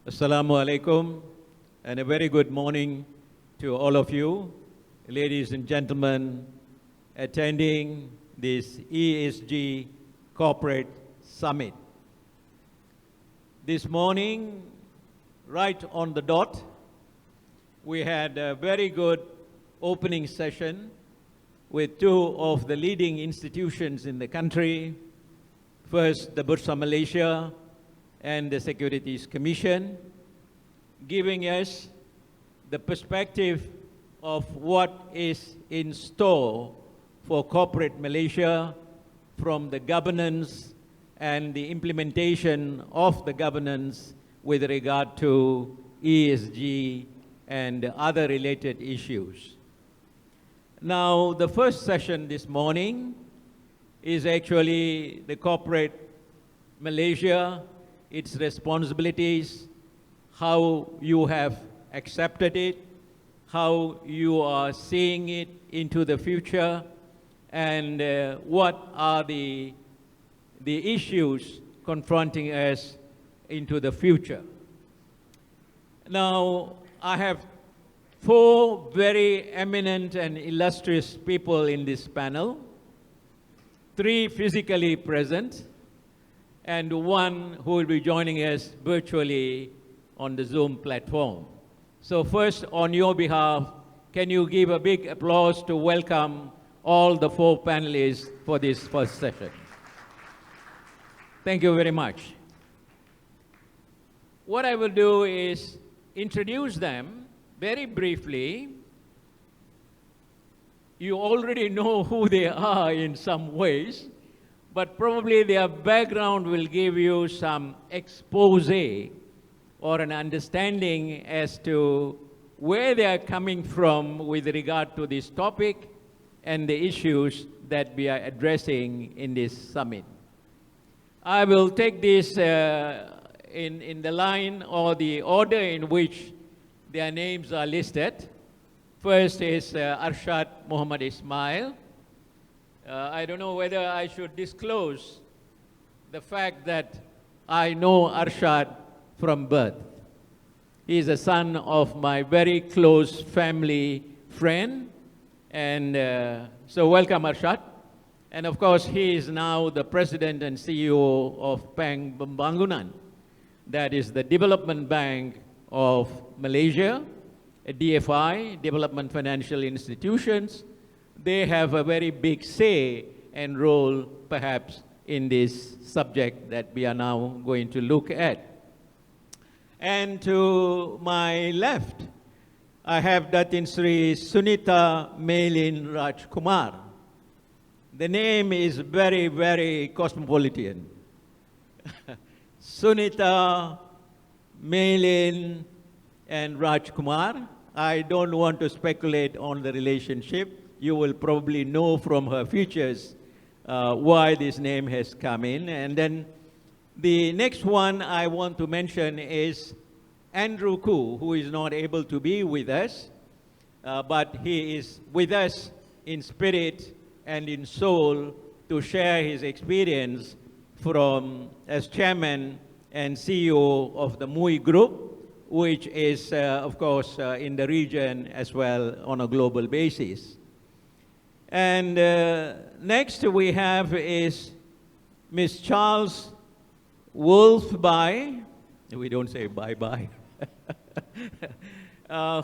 Assalamu alaikum, and a very good morning to all of you, ladies and gentlemen, attending this ESG Corporate Summit. This morning, right on the dot, we had a very good opening session with two of the leading institutions in the country. First, the Bursa Malaysia and the Securities Commission, giving us the perspective of what is in store for corporate Malaysia from the governance and the implementation of the governance with regard to ESG and other related issues. Now, the first session this morning is actually the corporate Malaysia, its responsibilities, how you have accepted it, how you are seeing it into the future, and what are the issues confronting us into the future. Now, I have four very eminent and illustrious people in this panel, three physically present, and one who will be joining us virtually on the Zoom platform. So first, on your behalf, can you give a big applause to welcome all the four panelists for this first session? Thank you very much. What I will do is introduce them very briefly. You already know who they are in some ways, but probably their background will give you some expose or an understanding as to where they are coming from with regard to this topic and the issues that we are addressing in this summit. I will take this in the line or the order in which their names are listed. First is Arshad Mohamed Ismail. I don't know whether I should disclose the fact that I know Arshad from birth. He is a son of my very close family friend, and so welcome Arshad. And of course, he is now the president and CEO of Pembangunan, that is the development bank of Malaysia, a DFI, Development Financial Institutions. They have a very big say and role, perhaps, in this subject that we are now going to look at. And to my left, I have Datin Seri Sunita Mei-Lin Rajakumar. The name is very, very cosmopolitan. Sunita, Mei-Lin, and Rajakumar. I don't want to speculate on the relationship. You will probably know from her features why this name has come in. And then the next one I want to mention is Andrew Khoo, who is not able to be with us, but he is with us in spirit and in soul to share his experience from as chairman and CEO of the MUI Group, which is, of course, in the region as well on a global basis. And next we have is Ms. Charles Wolff-Bye, we don't say bye-bye,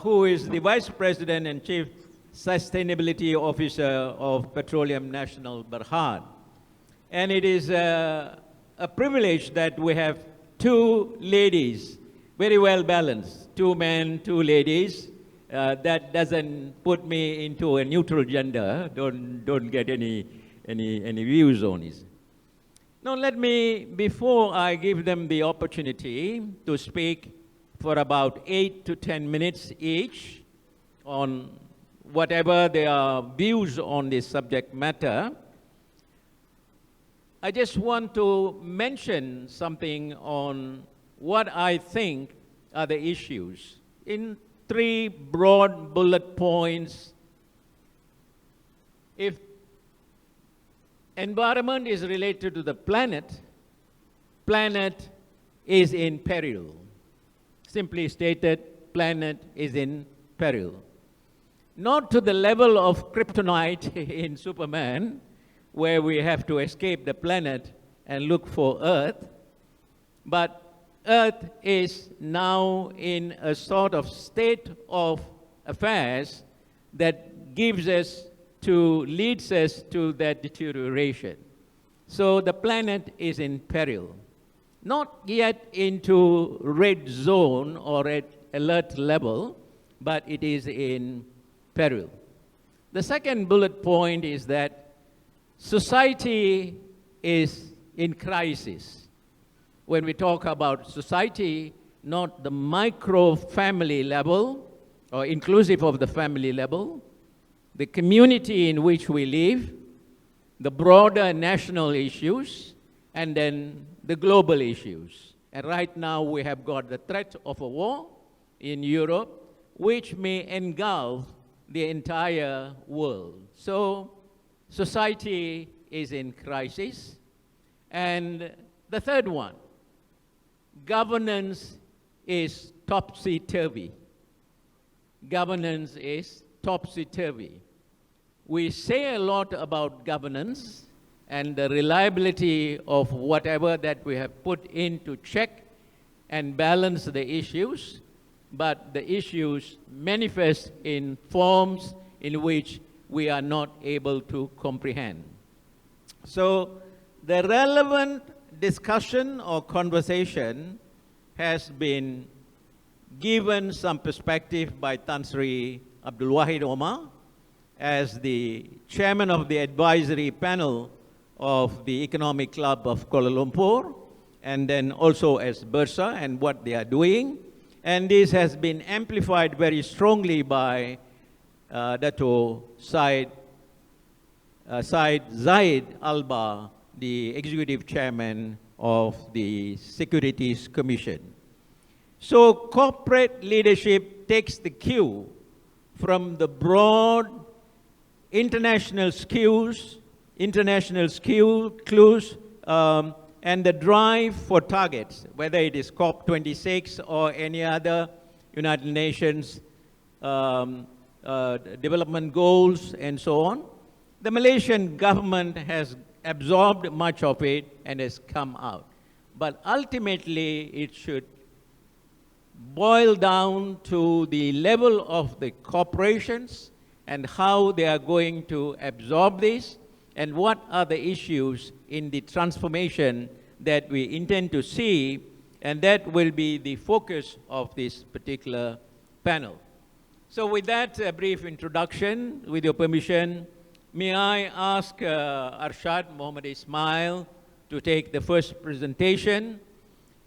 who is the Vice President and Chief Sustainability Officer of Petroliam Nasional Berhad. And it is a privilege that we have two ladies, very well balanced, two men, two ladies. That doesn't put me into a neutral gender. Don't get any views on it. Now let me, before I give them the opportunity to speak for about 8 to 10 minutes each on whatever their views on this subject matter, I just want to mention something on what I think are the issues in three broad bullet points. If environment is related to the planet, planet is in peril. Simply stated, planet is in peril. Not to the level of kryptonite in Superman, where we have to escape the planet and look for Earth, but Earth is now in a sort of state of affairs that leads us to that deterioration. So the planet is in peril. Not yet into red zone or red alert level, but it is in peril. The second bullet point is that society is in crisis. When we talk about society, not the micro family level or inclusive of the family level, the community in which we live, the broader national issues, and then the global issues. And right now we have got the threat of a war in Europe, which may engulf the entire world. So society is in crisis. And the third one, governance is topsy-turvy. Governance is topsy-turvy. We say a lot about governance and the reliability of whatever that we have put in to check and balance the issues, but the issues manifest in forms in which we are not able to comprehend. So the relevant discussion or conversation has been given some perspective by Tan Sri Abdul Wahid Omar as the chairman of the advisory panel of the Economic Club of Kuala Lumpur, and then also as Bursa and what they are doing. And this has been amplified very strongly by Datuk Said Zaid Alba, the executive chairman of the Securities Commission. So corporate leadership takes the cue from the broad international clues, and the drive for targets, whether it is COP26 or any other United Nations development goals and so on. The Malaysian government has absorbed much of it and has come out. But ultimately, it should boil down to the level of the corporations and how they are going to absorb this and what are the issues in the transformation that we intend to see, and that will be the focus of this particular panel. So with that brief introduction, with your permission, may I ask Arshad, Mohamed, Ismail to take the first presentation.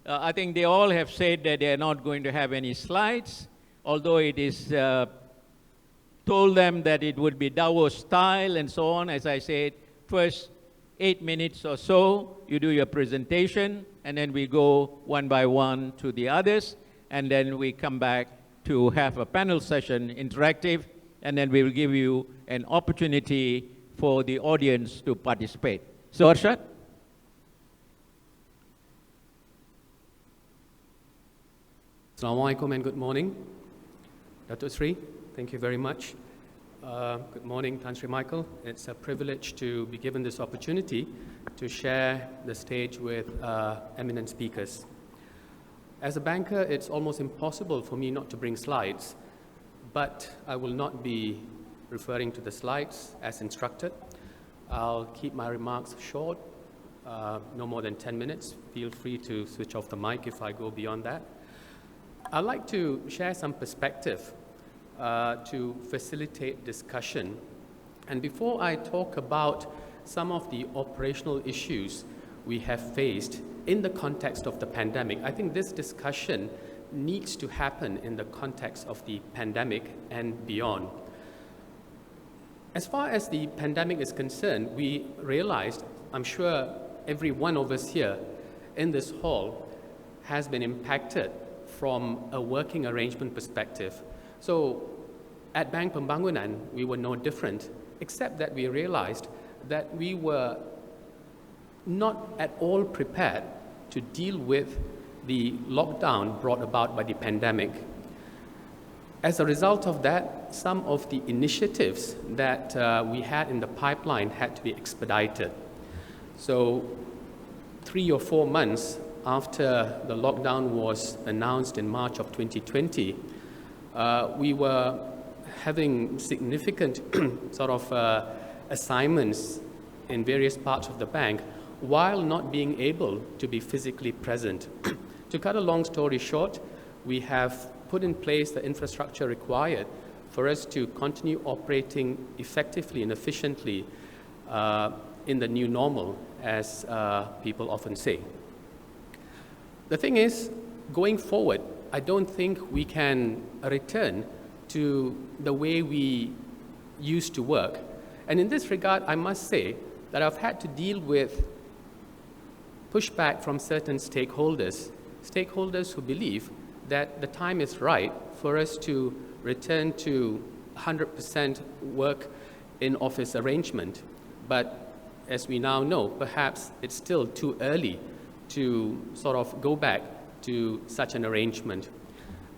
I think they all have said that they are not going to have any slides, although it is told them that it would be Davos style and so on. As I said, first 8 minutes or so, you do your presentation, and then we go one by one to the others, and then we come back to have a panel session, interactive, and then we will give you an opportunity for the audience to participate. So, Arshad? Assalamualaikum and good morning. Datuk Sri, thank you very much. Good morning, Tan Sri Michael. It's a privilege to be given this opportunity to share the stage with eminent speakers. As a banker, it's almost impossible for me not to bring slides, but I will not be referring to the slides as instructed. I'll keep my remarks short, no more than 10 minutes. Feel free to switch off the mic if I go beyond that. I'd like to share some perspective to facilitate discussion. And before I talk about some of the operational issues we have faced in the context of the pandemic, I think this discussion needs to happen in the context of the pandemic and beyond. As far as the pandemic is concerned, we realized, I'm sure every one of us here in this hall has been impacted from a working arrangement perspective. So at Bank Pembangunan, we were no different, except that we realized that we were not at all prepared to deal with the lockdown brought about by the pandemic. As a result of that, some of the initiatives that we had in the pipeline had to be expedited. So 3 or 4 months after the lockdown was announced in March of 2020, we were having significant sort of assignments in various parts of the bank while not being able to be physically present. To cut a long story short, we have put in place the infrastructure required for us to continue operating effectively and efficiently in the new normal, as people often say. The thing is, going forward, I don't think we can return to the way we used to work. And in this regard, I must say that I've had to deal with pushback from certain stakeholders who believe that the time is right for us to return to 100% work in office arrangement. But as we now know, perhaps it's still too early to sort of go back to such an arrangement.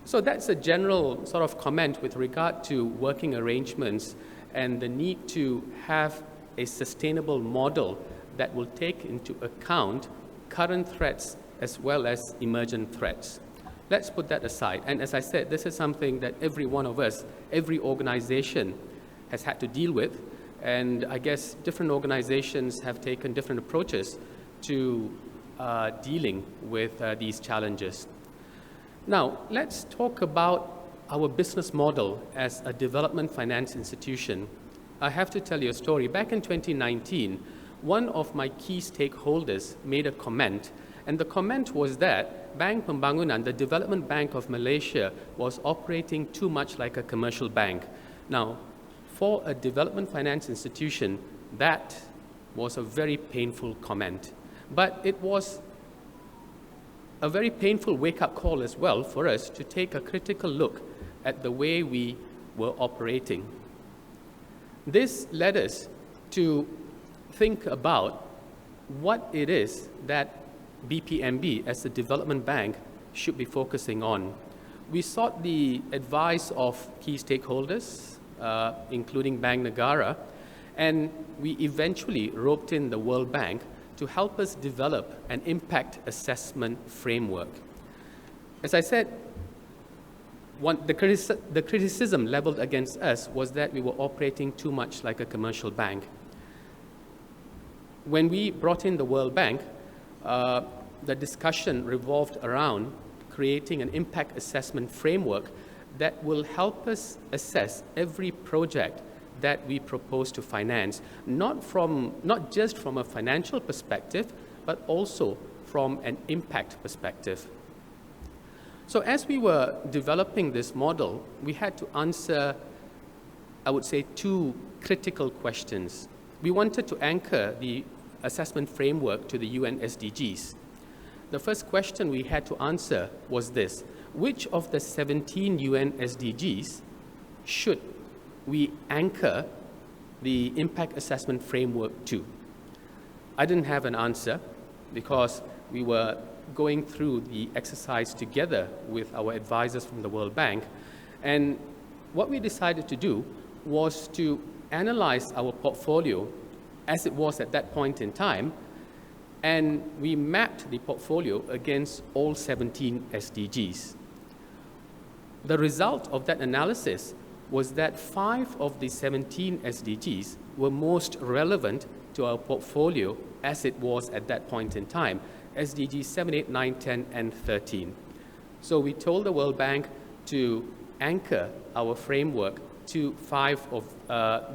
So that's a general sort of comment with regard to working arrangements and the need to have a sustainable model that will take into account current threats as well as emergent threats. Let's put that aside. And as I said, this is something that every one of us, every organization has had to deal with. And I guess different organizations have taken different approaches to dealing with these challenges. Now, let's talk about our business model as a development finance institution. I have to tell you a story. Back in 2019, one of my key stakeholders made a comment, and the comment was that Bank Pembangunan, the Development Bank of Malaysia, was operating too much like a commercial bank. Now, for a development finance institution, that was a very painful comment. But it was a very painful wake-up call as well for us to take a critical look at the way we were operating. This led us to think about what it is that BPMB as a development bank should be focusing on. We sought the advice of key stakeholders, including Bank Negara, and we eventually roped in the World Bank to help us develop an impact assessment framework. As I said, the criticism leveled against us was that we were operating too much like a commercial bank. When we brought in the World Bank, the discussion revolved around creating an impact assessment framework that will help us assess every project that we propose to finance, not just from a financial perspective, but also from an impact perspective. So as we were developing this model, we had to answer, I would say, 2 critical questions. We wanted to anchor the assessment framework to the UN SDGs. The first question we had to answer was this: which of the 17 UN SDGs should we anchor the impact assessment framework to? I didn't have an answer because we were going through the exercise together with our advisors from the World Bank. And what we decided to do was to analyze our portfolio as it was at that point in time, and we mapped the portfolio against all 17 SDGs. The result of that analysis was that 5 of the 17 SDGs were most relevant to our portfolio as it was at that point in time: SDGs 7, 8, 9, 10, and 13. So we told the World Bank to anchor our framework to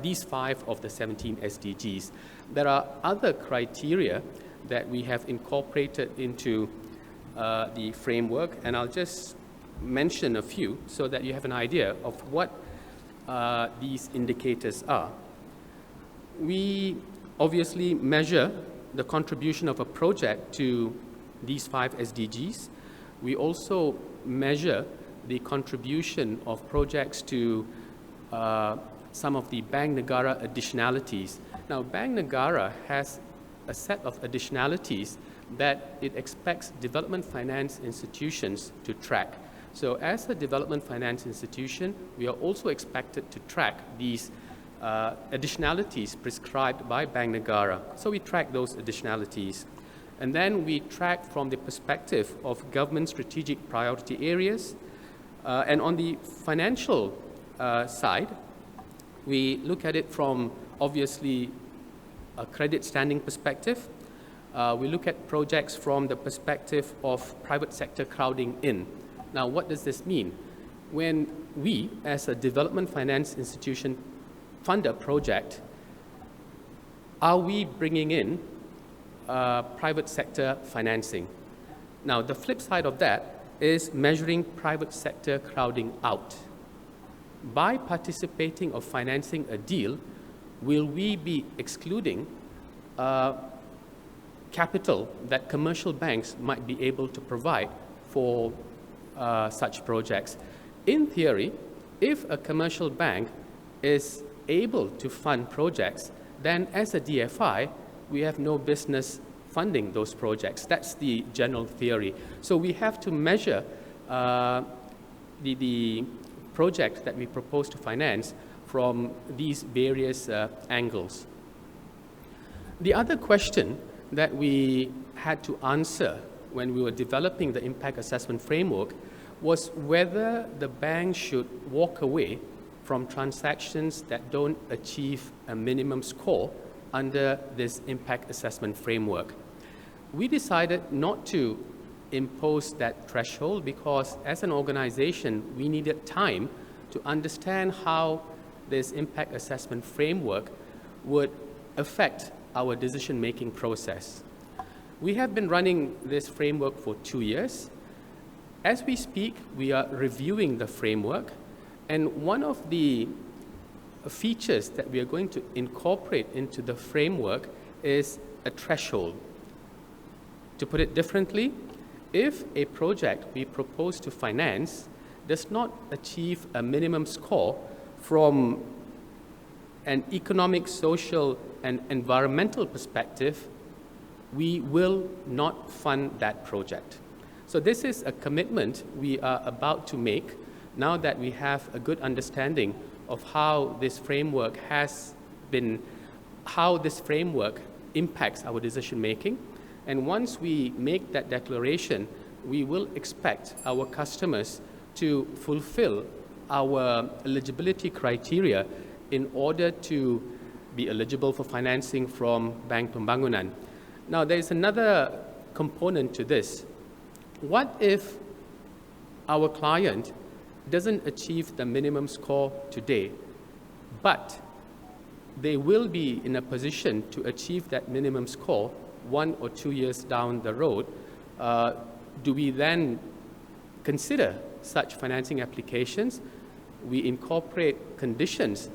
these 5 of the 17 SDGs. There are other criteria that we have incorporated into the framework, and I'll just mention a few so that you have an idea of what these indicators are. We obviously measure the contribution of a project to these 5 SDGs. We also measure the contribution of projects to some of the Bank Negara additionalities. Now, Bank Negara has a set of additionalities that it expects development finance institutions to track. So as a development finance institution, we are also expected to track these additionalities prescribed by Bank Negara. So we track those additionalities. And then we track from the perspective of government strategic priority areas. And on the financial side, we look at it from obviously a credit standing perspective. We look at projects from the perspective of private sector crowding in. Now, what does this mean? When we, as a development finance institution, fund a project, are we bringing in private sector financing? Now, the flip side of that is measuring private sector crowding out. By participating or financing a deal, will we be excluding capital that commercial banks might be able to provide for such projects? In theory, if a commercial bank is able to fund projects, then as a DFI, we have no business funding those projects. That's the general theory. So we have to measure the project that we propose to finance from these various angles. The other question that we had to answer when we were developing the impact assessment framework was whether the bank should walk away from transactions that don't achieve a minimum score under this impact assessment framework. We decided not to impose that threshold because as an organization, we needed time to understand how this impact assessment framework would affect our decision-making process. We have been running this framework for 2 years. As we speak, we are reviewing the framework, and one of the features that we are going to incorporate into the framework is a threshold. To put it differently, if a project we propose to finance does not achieve a minimum score from an economic, social, and environmental perspective, we will not fund that project. So this is a commitment we are about to make now that we have a good understanding of how this framework impacts our decision making. And once we make that declaration, we will expect our customers to fulfill our eligibility criteria in order to be eligible for financing from Bank Pembangunan. Now, there is another component to this. What if our client doesn't achieve the minimum score today, but they will be in a position to achieve that minimum score 1 or 2 years down the road? Do we then consider such financing applications? We incorporate conditions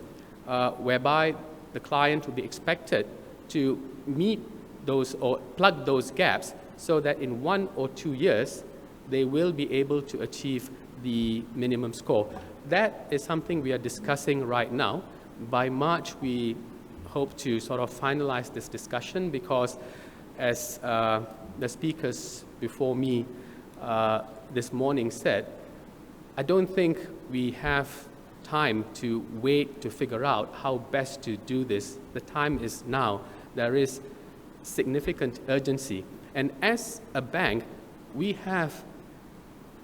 whereby the client will be expected to meet those or plug those gaps so that in 1 or 2 years, they will be able to achieve the minimum score. That is something we are discussing right now. By March, we hope to sort of finalize this discussion because as the speakers before me this morning said, I don't think we have time to wait to figure out how best to do this. The time is now. There is significant urgency. And as a bank, we have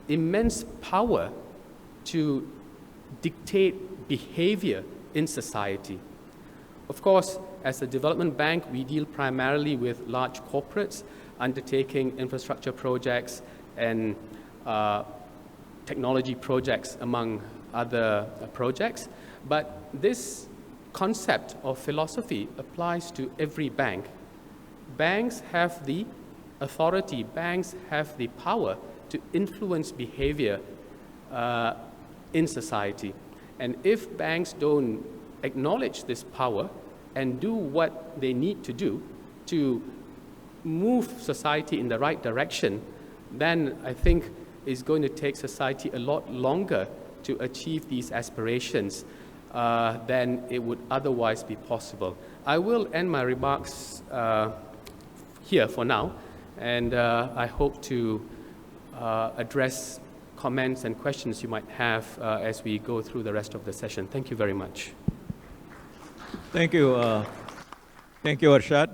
immense power to dictate behavior in society. Of course, as a development bank, we deal primarily with large corporates undertaking infrastructure projects and technology projects, among other projects. But this concept of philosophy applies to every bank. Banks have the authority, banks have the power to influence behavior in society. And if banks don't acknowledge this power and do what they need to do to move society in the right direction, then I think it's going to take society a lot longer to achieve these aspirations than it would otherwise be possible. I will end my remarks here for now, and I hope to address comments and questions you might have as we go through the rest of the session. Thank you very much. Thank you. Thank you, Arshad.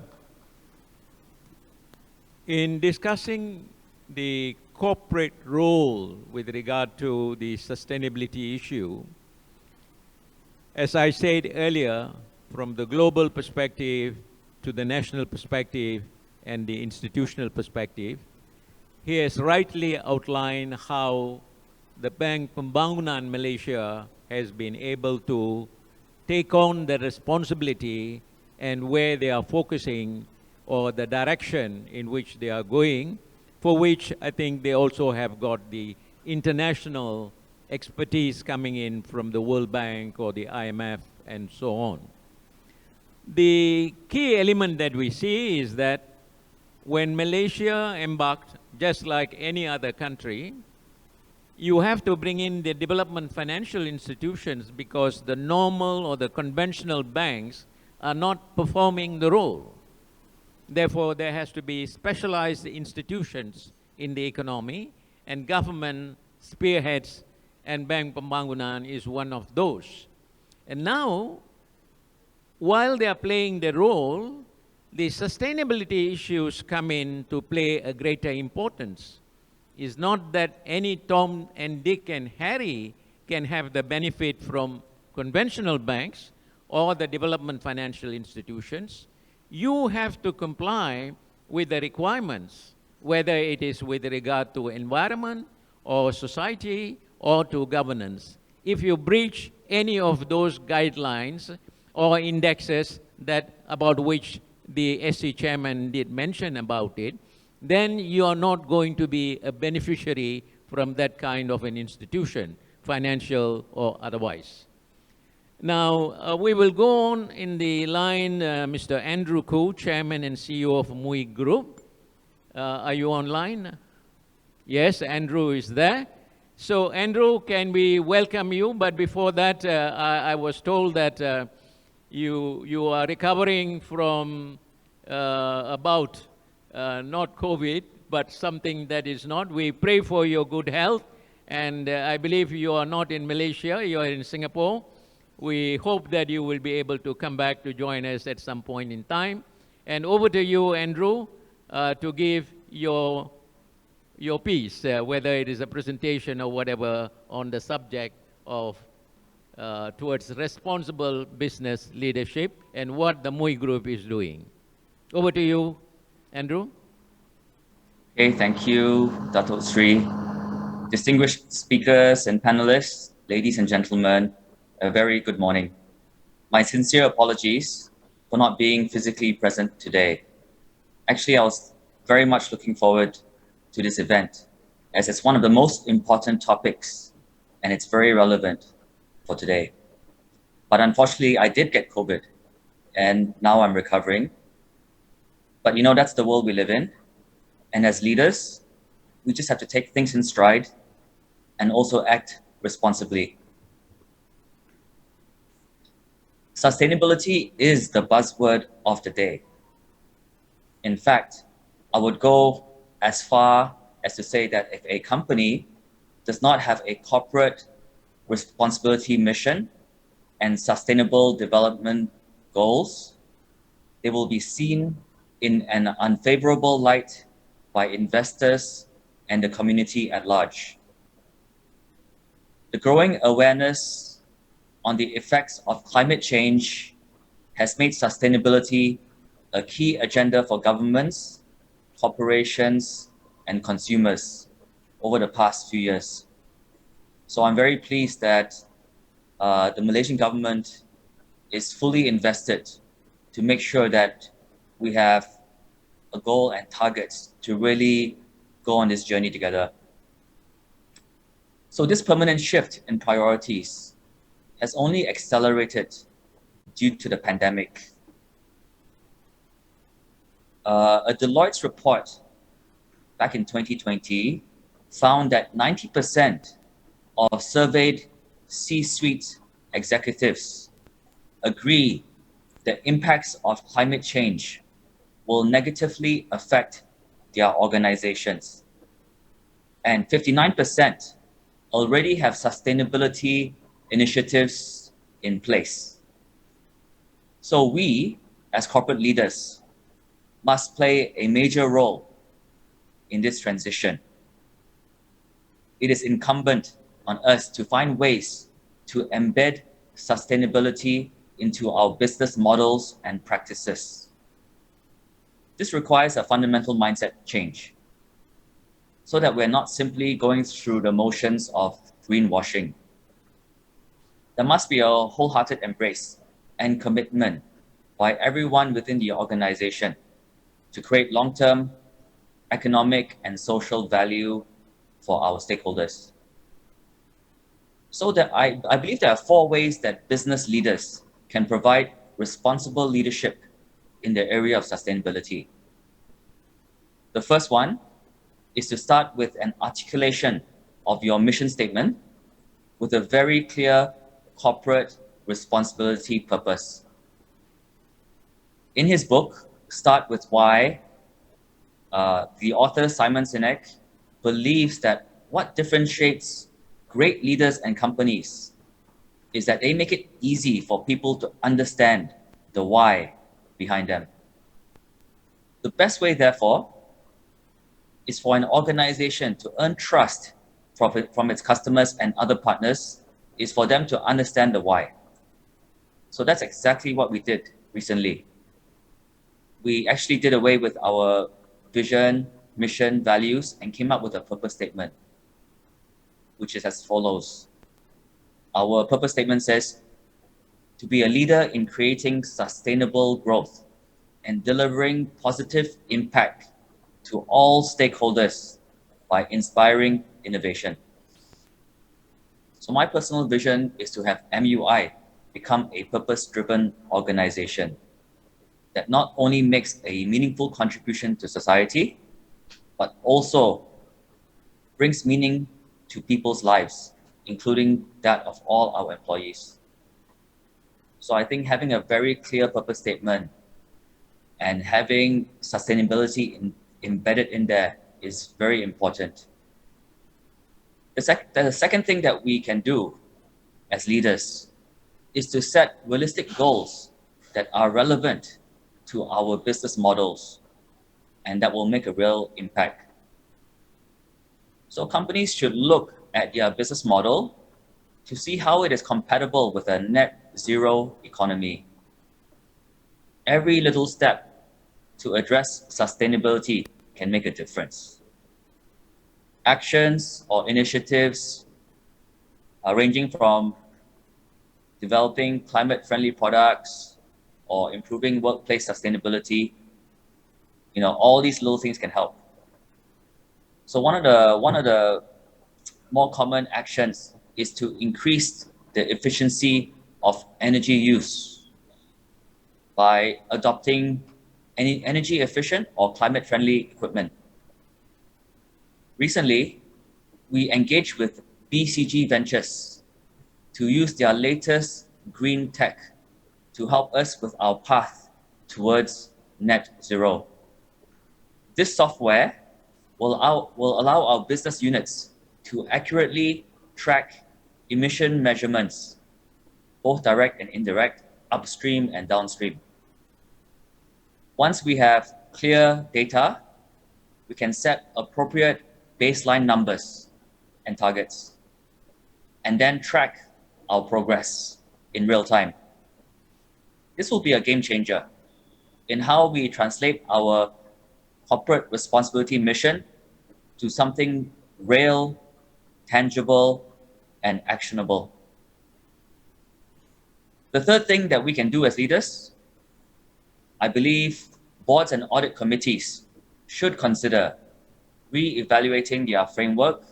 In discussing the corporate role with regard to the sustainability issue, as I said earlier, from the global perspective to the national perspective and the institutional perspective, he has rightly outlined how the Bank Pembangunan Malaysia has been able to take on the responsibility and where they are focusing or the direction in which they are going, for which I think they also have got the international expertise coming in from the World Bank or the IMF and so on. The key element that we see is that when Malaysia embarked, just like any other country, you have to bring in the development financial institutions because the normal or the conventional banks are not performing the role. Therefore, there has to be specialized institutions in the economy, and government spearheads, and Bank Pembangunan is one of those. And now, while they are playing the role, the sustainability issues come in to play a greater importance. It's not that any Tom and Dick and Harry can have the benefit from conventional banks or the development financial institutions. You have to comply with the requirements, whether it is with regard to environment or society or to governance. If you breach any of those guidelines or indexes that about which the SC chairman did mention about it, then you are not going to be a beneficiary from that kind of an institution, financial or otherwise. Now, we will go on in the line, Mr. Andrew Khoo, Chairman and CEO of MUI Group. Are you online? Yes, Andrew is there. So, Andrew, can we welcome you? But before that, I was told that you are recovering from not COVID, but something that is not. We pray for your good health, and I believe you are not in Malaysia, you are in Singapore. We hope that you will be able to come back to join us at some point in time. And over to you, Andrew, to give your piece, whether it is a presentation or whatever, on the subject of towards responsible business leadership and what the MUI Group is doing. Over to you, Andrew. Okay, thank you, Datuk Seri. Distinguished speakers and panelists, ladies and gentlemen, a very good morning. My sincere apologies for not being physically present today. Actually, I was very much looking forward to this event, as it's one of the most important topics and it's very relevant for today. But unfortunately, I did get COVID and now I'm recovering. But you know, that's the world we live in. And as leaders, we just have to take things in stride and also act responsibly. Sustainability is the buzzword of the day. In fact, I would go as far as to say that if a company does not have a corporate responsibility mission and sustainable development goals, they will be seen in an unfavorable light by investors and the community at large. The growing awareness on the effects of climate change has made sustainability a key agenda for governments, corporations, and consumers over the past few years. So I'm very pleased that the Malaysian government is fully invested to make sure that we have a goal and targets to really go on this journey together. So this permanent shift in priorities has only accelerated due to the pandemic. A Deloitte's report back in 2020 found that 90% of surveyed C-suite executives agree the impacts of climate change will negatively affect their organizations. And 59% already have sustainability initiatives in place. So we, as corporate leaders, must play a major role in this transition. It is incumbent on us to find ways to embed sustainability into our business models and practices. This requires a fundamental mindset change so that we're not simply going through the motions of greenwashing. There must be a wholehearted embrace and commitment by everyone within the organization to create long-term economic and social value for our stakeholders. So that I believe there are 4 ways that business leaders can provide responsible leadership in the area of sustainability. The first one is to start with an articulation of your mission statement with a very clear corporate responsibility purpose. In his book, Start With Why, the author Simon Sinek believes that what differentiates great leaders and companies is that they make it easy for people to understand the why behind them. The best way, therefore, is for an organization to earn trust from its customers and other partners is for them to understand the why. So that's exactly what we did recently. We actually did away with our vision, mission, values, and came up with a purpose statement, which is as follows. Our purpose statement says, to be a leader in creating sustainable growth and delivering positive impact to all stakeholders by inspiring innovation. So my personal vision is to have MUI become a purpose-driven organization that not only makes a meaningful contribution to society, but also brings meaning to people's lives, including that of all our employees. So I think having a very clear purpose statement and having sustainability embedded in there is very important. The second thing that we can do as leaders is to set realistic goals that are relevant to our business models and that will make a real impact. So companies should look at their business model to see how it is compatible with a net zero economy. Every little step to address sustainability can make a difference. Actions or initiatives ranging from developing climate-friendly products or improving workplace sustainability, all these little things can help. So one of the more common actions is to increase the efficiency of energy use by adopting any energy efficient or climate friendly equipment. Recently, we engaged with BCG Ventures to use their latest green tech to help us with our path towards net zero. This software will allow our business units to accurately track emission measurements, both direct and indirect, upstream and downstream. Once we have clear data, we can set appropriate baseline numbers and targets, and then track our progress in real time. This will be a game changer in how we translate our corporate responsibility mission to something real, tangible, and actionable. The third thing that we can do as leaders, I believe boards and audit committees should consider re-evaluating their framework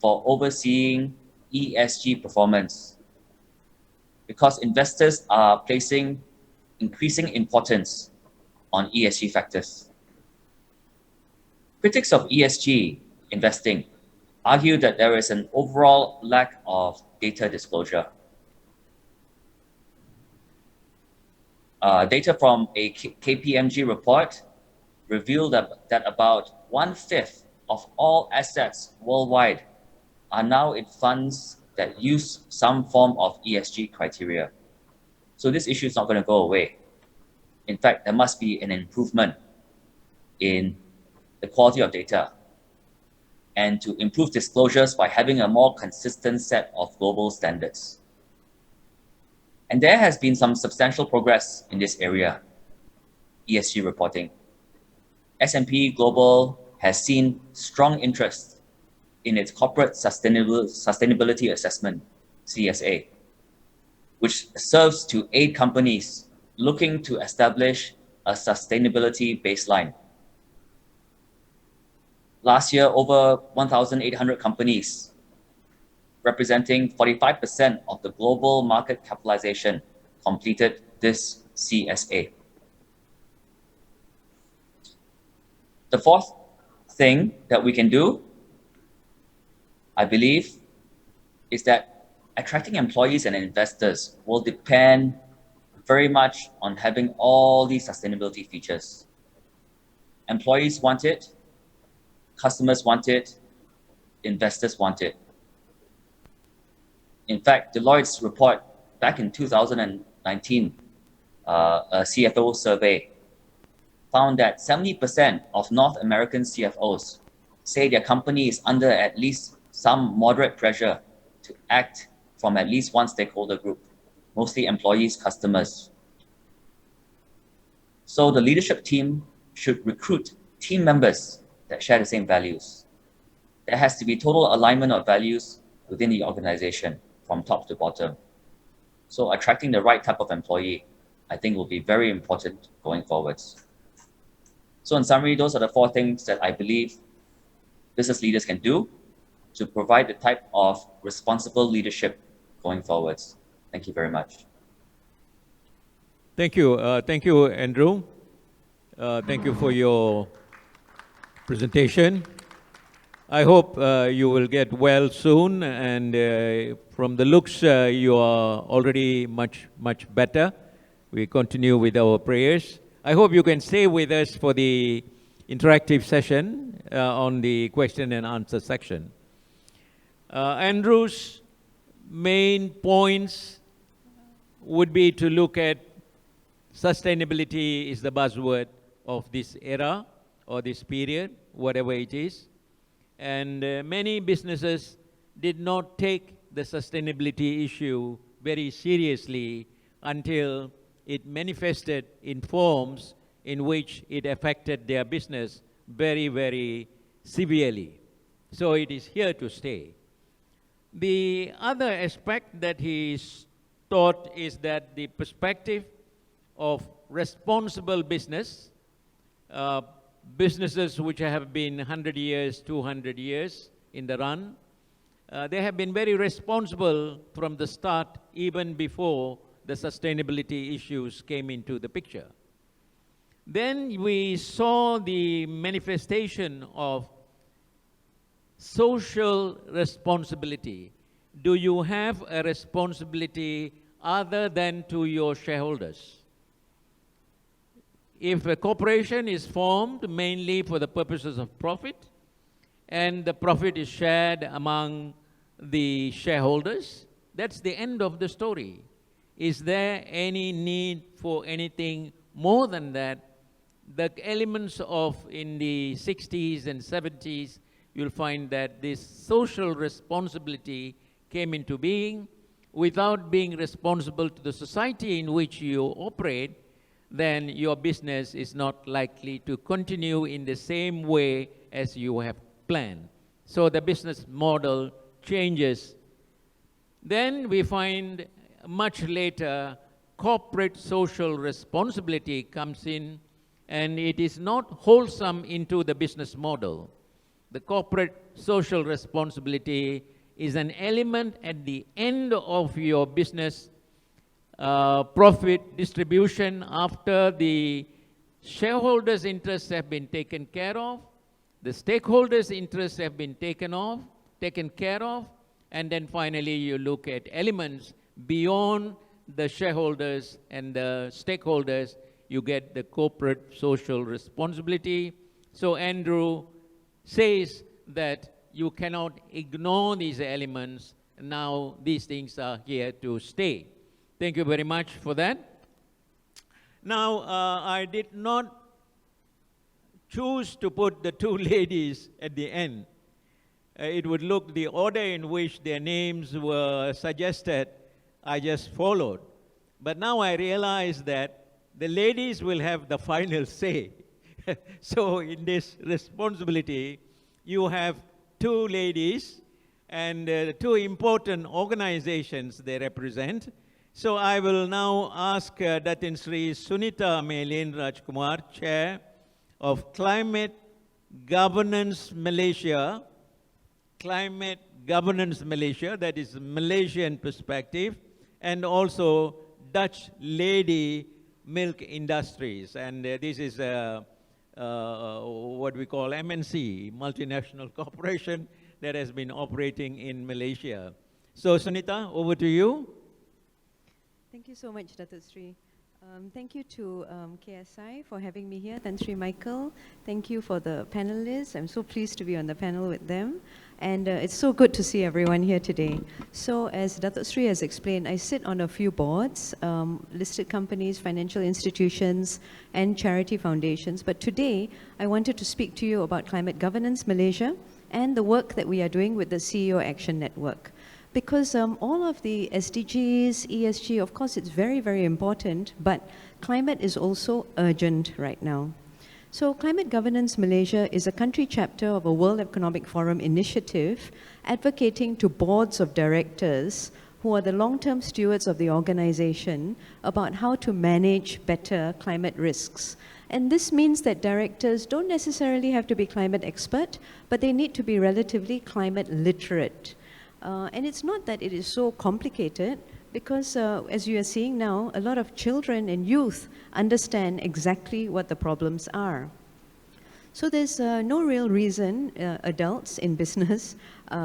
for overseeing ESG performance, because investors are placing increasing importance on ESG factors. Critics of ESG investing argue that there is an overall lack of data disclosure. Data from a KPMG report revealed that about 1/5 of all assets worldwide are now in funds that use some form of ESG criteria. So this issue is not going to go away. In fact, there must be an improvement in the quality of data and to improve disclosures by having a more consistent set of global standards. And there has been some substantial progress in this area, ESG reporting. S&P Global has seen strong interest in its Corporate Sustainability Assessment, CSA, which serves to aid companies looking to establish a sustainability baseline. Last year, over 1,800 companies, representing 45% of the global market capitalization, completed this CSA. The fourth thing that we can do, I believe, is that attracting employees and investors will depend very much on having all these sustainability features. Employees want it, customers want it, investors want it. In fact, Deloitte's report back in 2019, a CFO survey, found that 70% of North American CFOs say their company is under at least some moderate pressure to act from at least one stakeholder group, mostly employees, customers. So the leadership team should recruit team members that share the same values. There has to be total alignment of values within the organization from top to bottom. So attracting the right type of employee, I think, will be very important going forwards. So in summary, those are the four things that I believe business leaders can do to provide the type of responsible leadership going forwards. Thank you very much. Thank you. Thank you, Andrew. Thank you for your presentation. I hope you will get well soon, and from the looks, you are already much better. We continue with our prayers. I hope you can stay with us for the interactive session on the question and answer section. Andrew's main points would be to look at sustainability is the buzzword of this era or this period, whatever it is. And many businesses did not take the sustainability issue very seriously until it manifested in forms in which it affected their business very severely. So it is here to stay. The other aspect that he's taught is that the perspective of responsible business, businesses which have been 100 years, 200 years in the run, they have been very responsible from the start, even before the sustainability issues came into the picture. Then we saw the manifestation of social responsibility. Do you have a responsibility other than to your shareholders? If a corporation is formed mainly for the purposes of profit, and the profit is shared among the shareholders, that's the end of the story. Is there any need for anything more than that? The elements of in the 60s and 70s, you'll find that this social responsibility came into being. Without being responsible to the society in which you operate, then your business is not likely to continue in the same way as you have planned. So the business model changes. Then we find much later, corporate social responsibility comes in, and it is not wholesome into the business model. The corporate social responsibility is an element at the end of your business profit distribution after the shareholders' interests have been taken care of, the stakeholders' interests have been taken care of, and then finally you look at elements beyond the shareholders and the stakeholders you get the corporate social responsibility. So Andrew says that you cannot ignore these elements. Now these things are here to stay. Thank you very much for that. Now, I did not choose to put the two ladies at the end. It would look the order in which their names were suggested, I just followed. But now I realize that the ladies will have the final say. So in this responsibility, you have two ladies and two important organizations they represent. So I will now ask Datin Sri Sunita Mei-Lin Rajakumar, Chair of Climate Governance Malaysia, that is Malaysian perspective, and also Dutch Lady Milk Industries. And this is what we call MNC, multinational corporation that has been operating in Malaysia. So Sunita, over to you. Thank you so much, Datuk Sri. Thank you to KSI for having me here. Tan Sri Michael, thank you for the panelists. I'm so pleased to be on the panel with them. And it's so good to see everyone here today. So as Datuk Sri has explained, I sit on a few boards, listed companies, financial institutions, and charity foundations. But today, I wanted to speak to you about Climate Governance Malaysia and the work that we are doing with the CEO Action Network. Because all of the SDGs, ESG, of course, it's very, very important, but climate is also urgent right now. So Climate Governance Malaysia is a country chapter of a World Economic Forum initiative advocating to boards of directors who are the long-term stewards of the organization about how to manage better climate risks. And this means that directors don't necessarily have to be climate expert, but they need to be relatively climate literate. And it's not that it is so complicated, because as you are seeing now, a lot of children and youth understand exactly what the problems are. So there's no real reason adults in business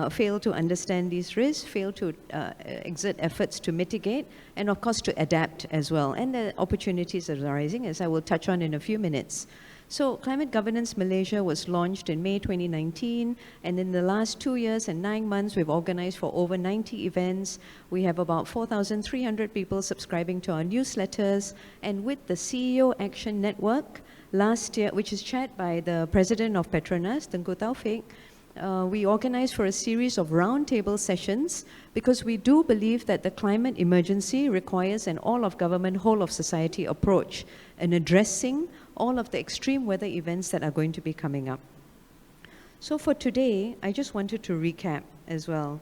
fail to understand these risks, fail to exert efforts to mitigate, and of course to adapt as well. And the opportunities are arising, as I will touch on in a few minutes. So Climate Governance Malaysia was launched in May 2019, and in the last 2 years and 9 months, we've organized for over 90 events. We have about 4,300 people subscribing to our newsletters, and with the CEO Action Network, last year, which is chaired by the President of Petronas, Tengku Taufik, we organized for a series of roundtable sessions because we do believe that the climate emergency requires an all-of-government, whole-of-society approach in addressing all of the extreme weather events that are going to be coming up. So for today, I just wanted to recap as well.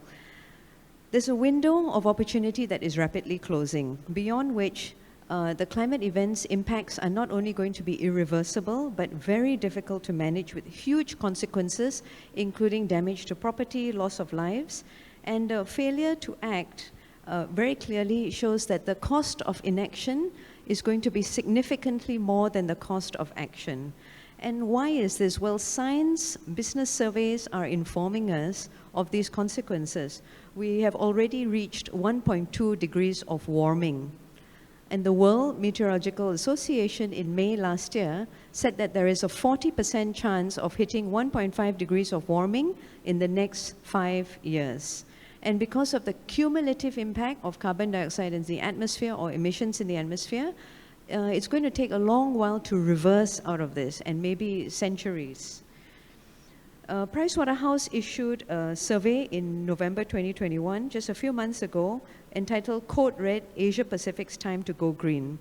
There's a window of opportunity that is rapidly closing, beyond which the climate events impacts are not only going to be irreversible, but very difficult to manage with huge consequences, including damage to property, loss of lives, and failure to act very clearly shows that the cost of inaction is going to be significantly more than the cost of action. And why is this? Well, science, business surveys are informing us of these consequences. We have already reached 1.2 degrees of warming. And the World Meteorological Association in May last year said that there is a 40% chance of hitting 1.5 degrees of warming in the next 5 years. And because of the cumulative impact of carbon dioxide in the atmosphere or emissions in the atmosphere, it's going to take a long while to reverse out of this, and maybe centuries. Pricewaterhouse issued a survey in November 2021, just a few months ago, entitled Code Red, Asia Pacific's Time to Go Green.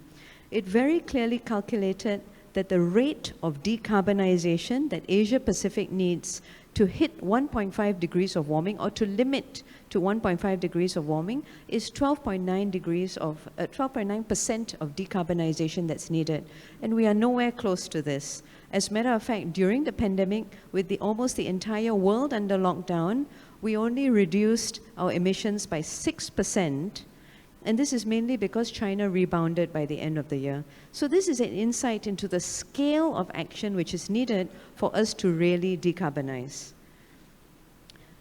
It very clearly calculated that the rate of decarbonization that Asia Pacific needs to hit 1.5 degrees of warming, or to limit to 1.5 degrees of warming, is 12.9% of decarbonization that's needed. And we are nowhere close to this. As a matter of fact, during the pandemic, with almost the entire world under lockdown, we only reduced our emissions by 6%, and this is mainly because China rebounded by the end of the year. So this is an insight into the scale of action which is needed for us to really decarbonize.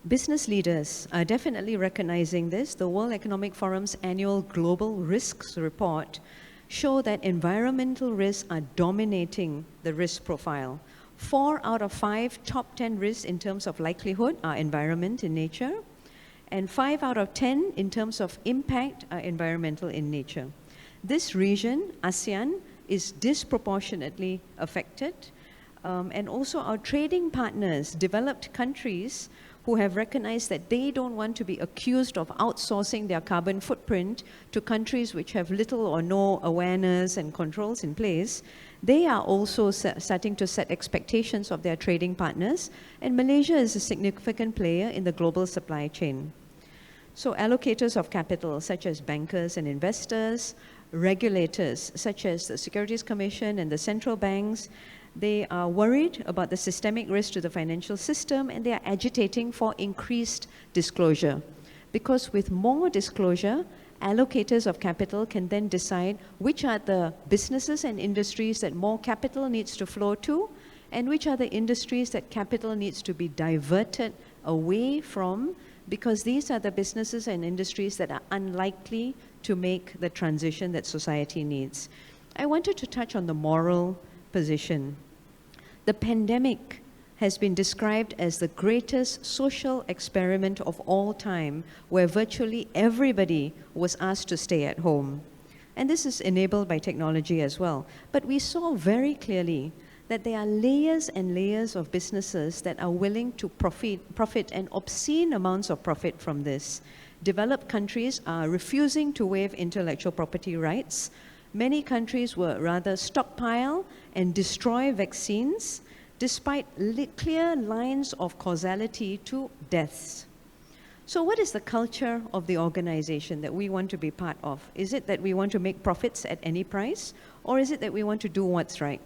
Business leaders are definitely recognizing this. The World Economic Forum's annual Global Risks Report show that environmental risks are dominating the risk profile. 4 out of 5 top 10 risks in terms of likelihood are environment in nature, and 5 out of 10 in terms of impact are environmental in nature. This region, ASEAN, is disproportionately affected, and also our trading partners, developed countries, who have recognized that they don't want to be accused of outsourcing their carbon footprint to countries which have little or no awareness and controls in place. They are also starting to set expectations of their trading partners, and Malaysia is a significant player in the global supply chain. So allocators of capital, such as bankers and investors, regulators, such as the Securities Commission and the central banks, they are worried about the systemic risk to the financial system, and they are agitating for increased disclosure. Because with more disclosure, allocators of capital can then decide which are the businesses and industries that more capital needs to flow to, and which are the industries that capital needs to be diverted away from, because these are the businesses and industries that are unlikely to make the transition that society needs. I wanted to touch on the moral position. The pandemic has been described as the greatest social experiment of all time, where virtually everybody was asked to stay at home. And this is enabled by technology as well. But we saw very clearly that there are layers and layers of businesses that are willing to profit and obscene amounts of profit from this. Developed countries are refusing to waive intellectual property rights. Many countries will rather stockpile and destroy vaccines despite clear lines of causality to deaths. So what is the culture of the organization that we want to be part of? Is it that we want to make profits at any price, or is it that we want to do what's right?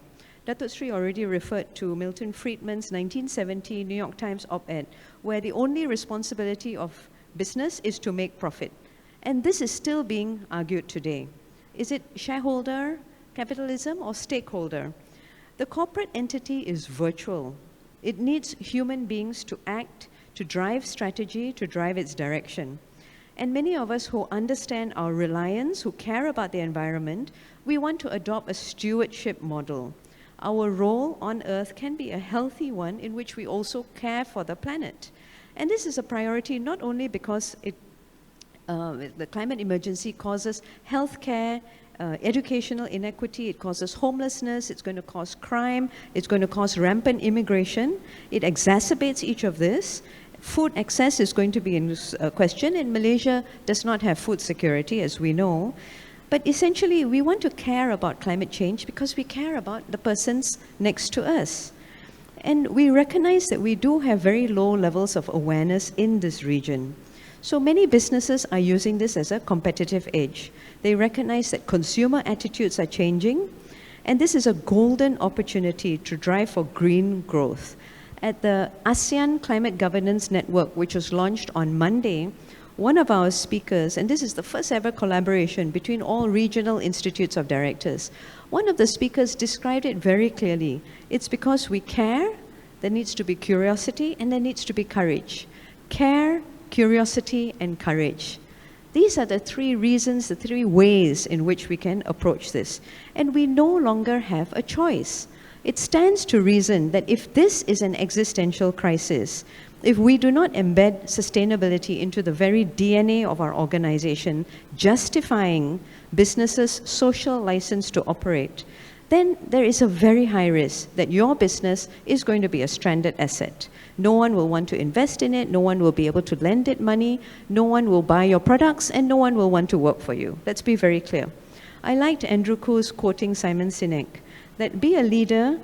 Datuk Seri already referred to Milton Friedman's 1970 New York Times op-ed, where the only responsibility of business is to make profit. And this is still being argued today. Is it shareholder capitalism or stakeholder? The corporate entity is virtual. It needs human beings to act, to drive strategy, to drive its direction. And many of us who understand our reliance, who care about the environment, we want to adopt a stewardship model. Our role on Earth can be a healthy one in which we also care for the planet. And this is a priority not only because the climate emergency causes healthcare, educational inequity, it causes homelessness, it's going to cause crime, it's going to cause rampant immigration. It exacerbates each of this. Food access is going to be in question, and Malaysia does not have food security, as we know. But essentially, we want to care about climate change because we care about the persons next to us. And we recognize that we do have very low levels of awareness in this region. So many businesses are using this as a competitive edge. They recognize that consumer attitudes are changing, and this is a golden opportunity to drive for green growth. At the ASEAN Climate Governance Network, which was launched on Monday, one of our speakers, and this is the first ever collaboration between all regional institutes of directors, one of the speakers described it very clearly. It's because we care, there needs to be curiosity, and there needs to be courage. Care, curiosity, and courage. These are the 3 reasons, the 3 ways in which we can approach this. And we no longer have a choice. It stands to reason that if this is an existential crisis, if we do not embed sustainability into the very DNA of our organization, justifying businesses' social license to operate, then there is a very high risk that your business is going to be a stranded asset. No one will want to invest in it, no one will be able to lend it money, no one will buy your products, and no one will want to work for you. Let's be very clear. I liked Andrew Khoo's quoting Simon Sinek, that be a leader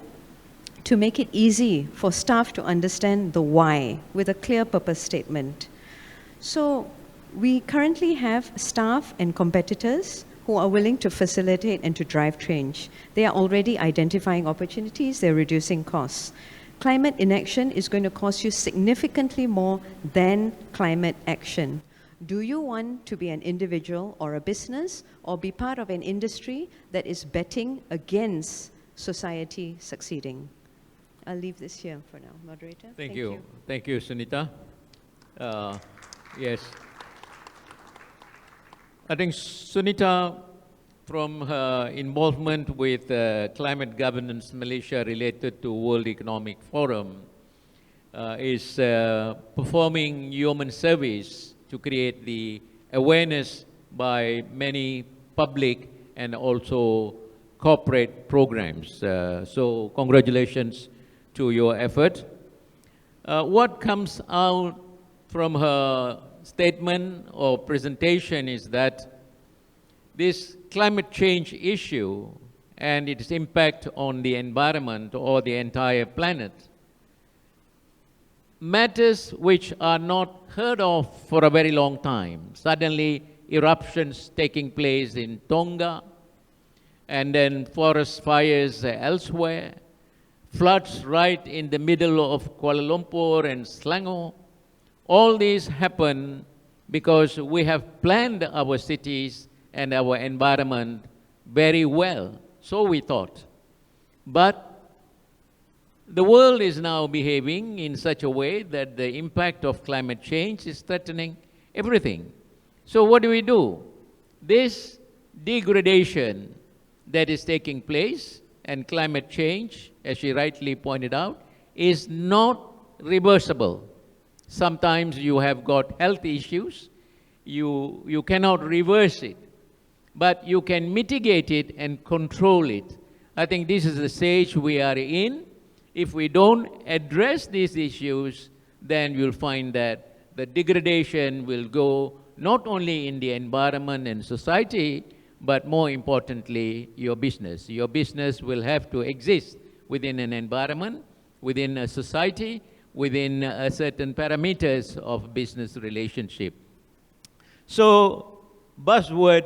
to make it easy for staff to understand the why with a clear purpose statement. So we currently have staff and competitors who are willing to facilitate and to drive change. They are already identifying opportunities, they're reducing costs. Climate inaction is going to cost you significantly more than climate action. Do you want to be an individual or a business or be part of an industry that is betting against society succeeding? I'll leave this here for now. Moderator? Thank you. Thank you, Sunita. Yes. I think Sunita from her involvement with Climate Governance Malaysia related to World Economic Forum, is performing human service to create the awareness by many public and also corporate programs. So congratulations to your effort. What comes out from her statement or presentation is that this climate change issue and its impact on the environment or the entire planet matters which are not heard of for a very long time. Suddenly, eruptions taking place in Tonga, and then forest fires elsewhere, floods right in the middle of Kuala Lumpur and Selangor. All these happen because we have planned our cities and our environment very well, so we thought. But the world is now behaving in such a way that the impact of climate change is threatening everything. So what do? This degradation that is taking place and climate change, as she rightly pointed out, is not reversible. Sometimes you have got health issues, you cannot reverse it, but you can mitigate it and control it. I think this is the stage we are in. If we don't address these issues, then you'll find that the degradation will go not only in the environment and society, but more importantly, your business. Your business will have to exist within an environment, within a society, within certain parameters of business relationship. So, buzzword,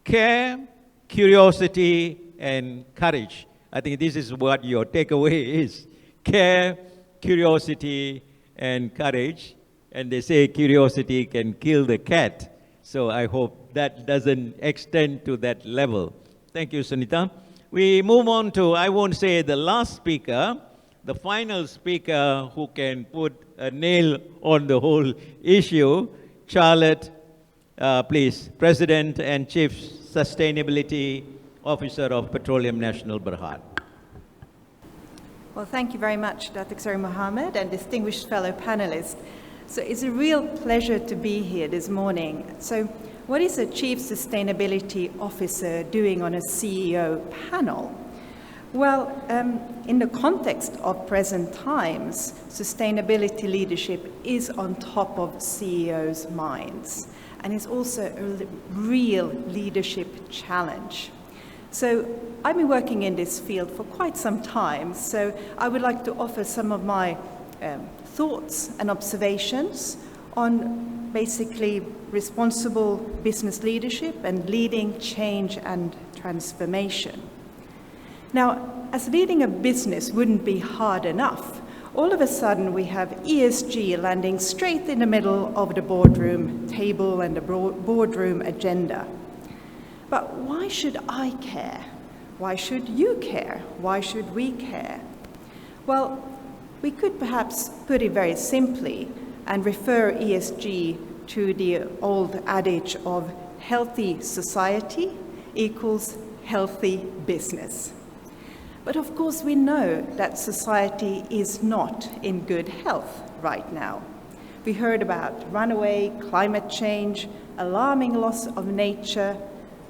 care, curiosity, and courage. I think this is what your takeaway is. Care, curiosity, and courage. And they say curiosity can kill the cat. So I hope that doesn't extend to that level. Thank you, Sunita. We move on to, I won't say the last speaker, the final speaker who can put a nail on the whole issue, Charlotte, please, President and Chief Sustainability Officer of Petroliam Nasional Berhad. Well, thank you very much, Datuk Seri Mohamed and distinguished fellow panelists. So it's a real pleasure to be here this morning. So what is a Chief Sustainability Officer doing on a CEO panel? Well, in the context of present times, sustainability leadership is on top of CEOs' minds, and it's also a real leadership challenge. So I've been working in this field for quite some time, so I would like to offer some of my thoughts and observations on basically responsible business leadership and leading change and transformation. Now, as leading a business wouldn't be hard enough, all of a sudden we have ESG landing straight in the middle of the boardroom table and the boardroom agenda. But why should I care? Why should you care? Why should we care? Well, we could perhaps put it very simply and refer ESG to the old adage of healthy society equals healthy business. But of course we know that society is not in good health right now. We heard about runaway climate change, alarming loss of nature,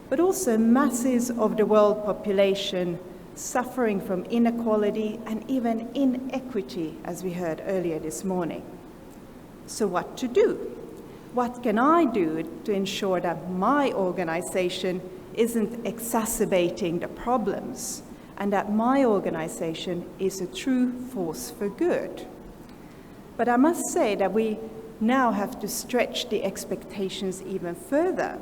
but also masses of the world population suffering from inequality and even inequity, as we heard earlier this morning. So what to do? What can I do to ensure that my organization isn't exacerbating the problems and that my organization is a true force for good? But I must say that we now have to stretch the expectations even further,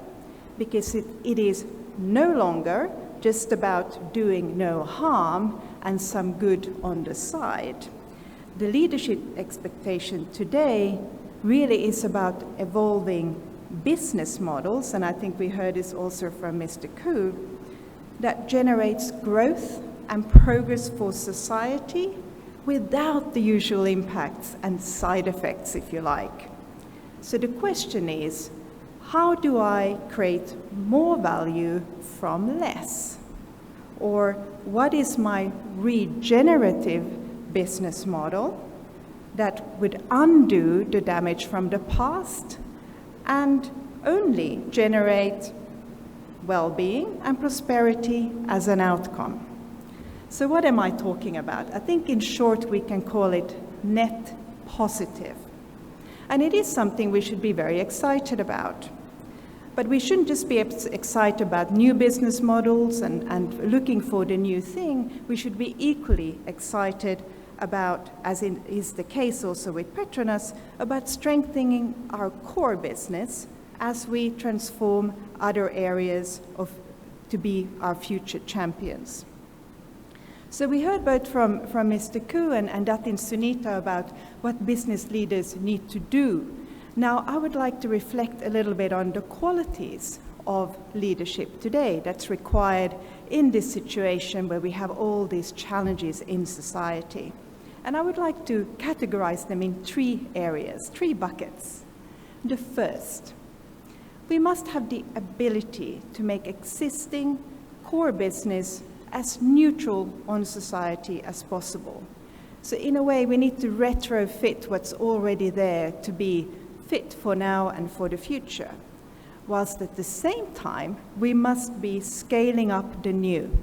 because it is no longer just about doing no harm and some good on the side. The leadership expectation today really is about evolving business models, and I think we heard this also from Mr. Khoo, that generates growth and progress for society without the usual impacts and side effects, if you like. So the question is, how do I create more value from less? Or what is my regenerative business model that would undo the damage from the past and only generate well-being and prosperity as an outcome? So what am I talking about? I think in short we can call it net positive. And it is something we should be very excited about. But we shouldn't just be excited about new business models and looking for the new thing. We should be equally excited about, as is the case also with Petronas, about strengthening our core business as we transform other areas to be our future champions. So we heard both from Mr. Khoo and Datin Sunita about what business leaders need to do. Now, I would like to reflect a little bit on the qualities of leadership today that's required in this situation where we have all these challenges in society. And I would like to categorize them in 3 areas, 3 buckets. The first, we must have the ability to make existing core business as neutral on society as possible. So in a way, we need to retrofit what's already there to be fit for now and for the future, whilst at the same time, we must be scaling up the new.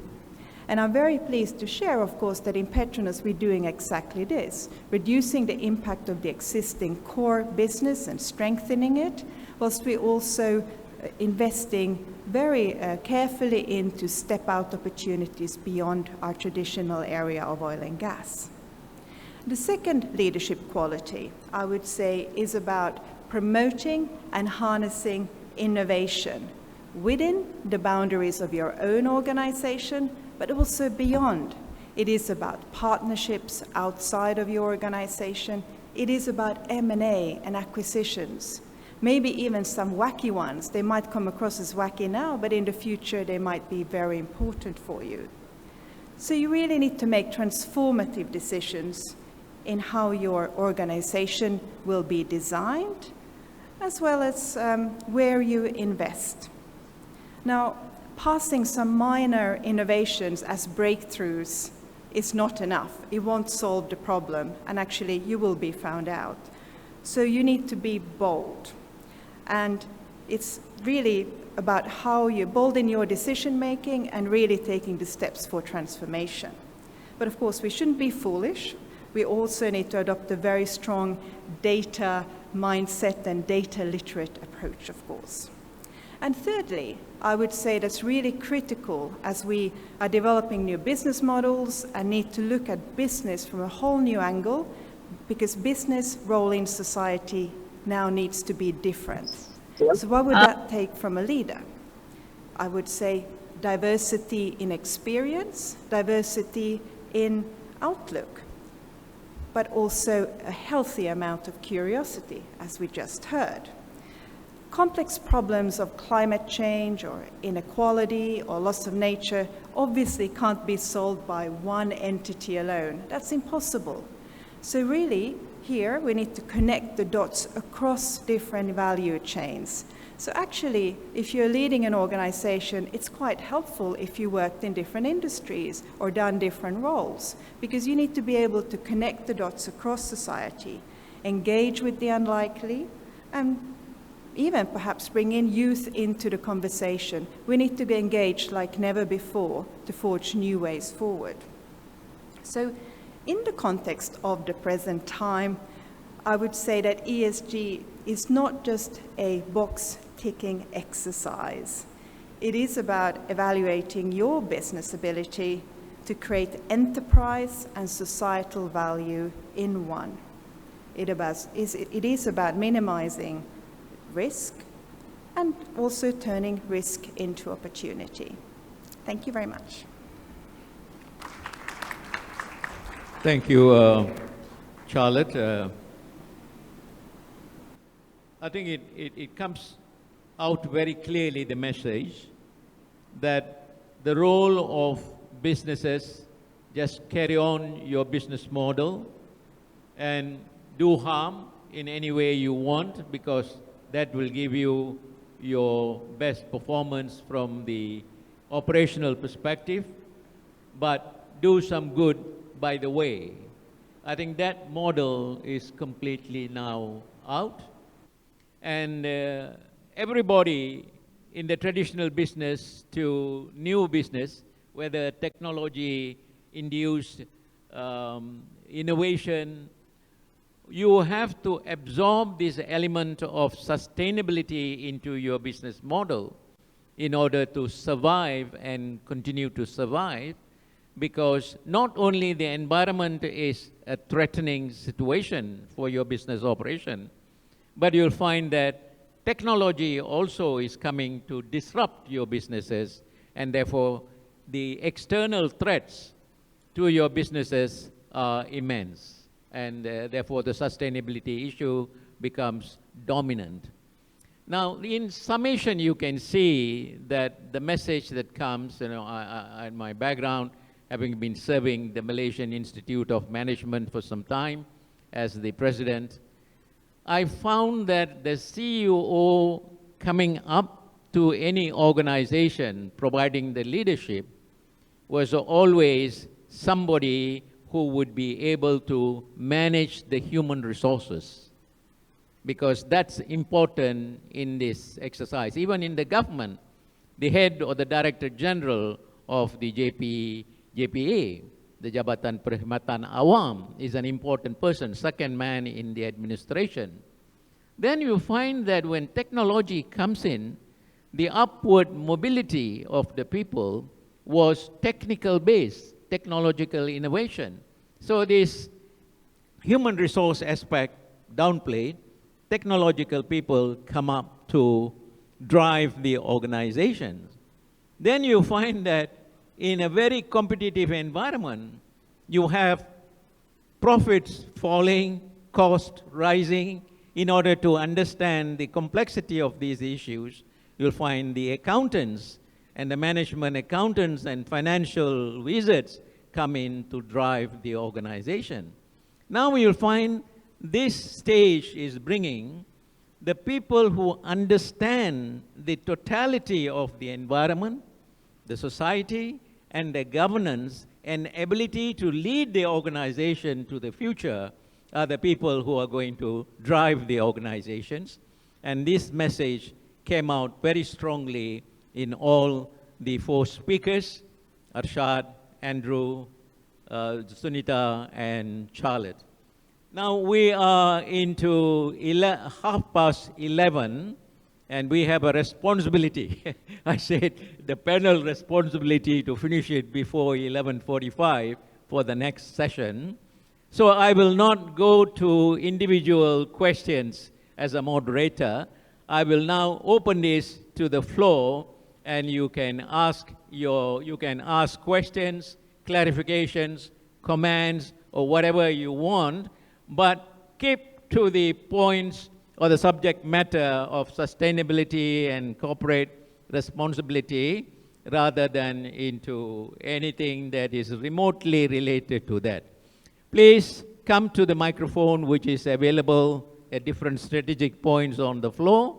And I'm very pleased to share, of course, that in Petronas we're doing exactly this, reducing the impact of the existing core business and strengthening it, whilst we're also investing very carefully into step-out opportunities beyond our traditional area of oil and gas. The second leadership quality, I would say, is about promoting and harnessing innovation within the boundaries of your own organization, but also beyond. It is about partnerships outside of your organization. It is about M&A and acquisitions. Maybe even some wacky ones. They might come across as wacky now, but in the future they might be very important for you. So you really need to make transformative decisions in how your organization will be designed, as well as where you invest. Now, passing some minor innovations as breakthroughs is not enough. It won't solve the problem, and actually you will be found out. So you need to be bold. And it's really about how you're bold in your decision making and really taking the steps for transformation. But of course, we shouldn't be foolish. We also need to adopt a very strong data mindset and data literate approach, of course. And thirdly, I would say that's really critical as we are developing new business models and need to look at business from a whole new angle, because business role in society now needs to be different. So what would that take from a leader? I would say diversity in experience, diversity in outlook, but also a healthy amount of curiosity, as we just heard. Complex problems of climate change or inequality or loss of nature obviously can't be solved by one entity alone. That's impossible. So really, here we need to connect the dots across different value chains. So actually, if you're leading an organization, it's quite helpful if you worked in different industries or done different roles, because you need to be able to connect the dots across society, engage with the unlikely, and even perhaps bring in youth into the conversation. We need to be engaged like never before to forge new ways forward. So in the context of the present time, I would say that ESG is not just a box-ticking exercise. It is about evaluating your business ability to create enterprise and societal value in one. It is about minimizing risk and also turning risk into opportunity. Thank you very much. Thank you, Charlotte. I think it comes out very clearly, the message, that the role of businesses, just carry on your business model and do harm in any way you want, because that will give you your best performance from the operational perspective, but do some good by the way. I think that model is completely now out. And everybody in the traditional business to new business, whether technology-induced innovation, you have to absorb this element of sustainability into your business model in order to survive and continue to survive, because not only the environment is a threatening situation for your business operation, but you'll find that technology also is coming to disrupt your businesses, and therefore the external threats to your businesses are immense, and therefore the sustainability issue becomes dominant. Now, in summation, you can see that the message that comes, in my background, having been serving the Malaysian Institute of Management for some time as the president, I found that the CEO coming up to any organization providing the leadership was always somebody who would be able to manage the human resources, because that's important in this exercise. Even in the government, the head or the Director General of the JPA, the Jabatan Perkhidmatan Awam, is an important person, second man in the administration. Then you find that when technology comes in, the upward mobility of the people was technical-based, technological innovation. So this human resource aspect downplayed, technological people come up to drive the organizations. Then you find that in a very competitive environment, you have profits falling, cost rising. In order to understand the complexity of these issues, you'll find the accountants and the management accountants and financial wizards come in to drive the organization. Now you'll find this stage is bringing the people who understand the totality of the environment, the society, and the governance and ability to lead the organization to the future are the people who are going to drive the organizations. And this message came out very strongly in all the four speakers, Arshad, Andrew, Sunita, and Charlotte. Now we are into 11:30, and we have a responsibility. I said the panel responsibility to finish it before 11:45 for the next session. So I will not go to individual questions as a moderator. I will now open this to the floor, and you can ask questions, clarifications, comments, or whatever you want, but keep to the points or the subject matter of sustainability and corporate responsibility rather than into anything that is remotely related to that. Please come to the microphone, which is available at different strategic points on the floor,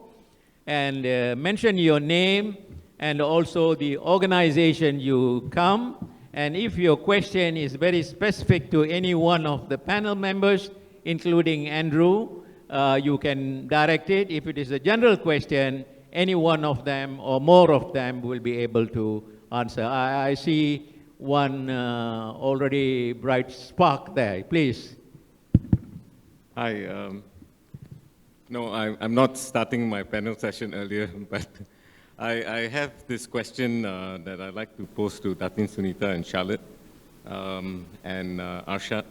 and mention your name and also the organization you come. And if your question is very specific to any one of the panel members, including Andrew, you can direct it. If it is a general question, any one of them or more of them will be able to answer. I see one already bright spark there. Please. Hi. No, I'm not starting my panel session earlier, but I have this question that I'd like to pose to Datin, Sunita, and Charlotte, and Arshad.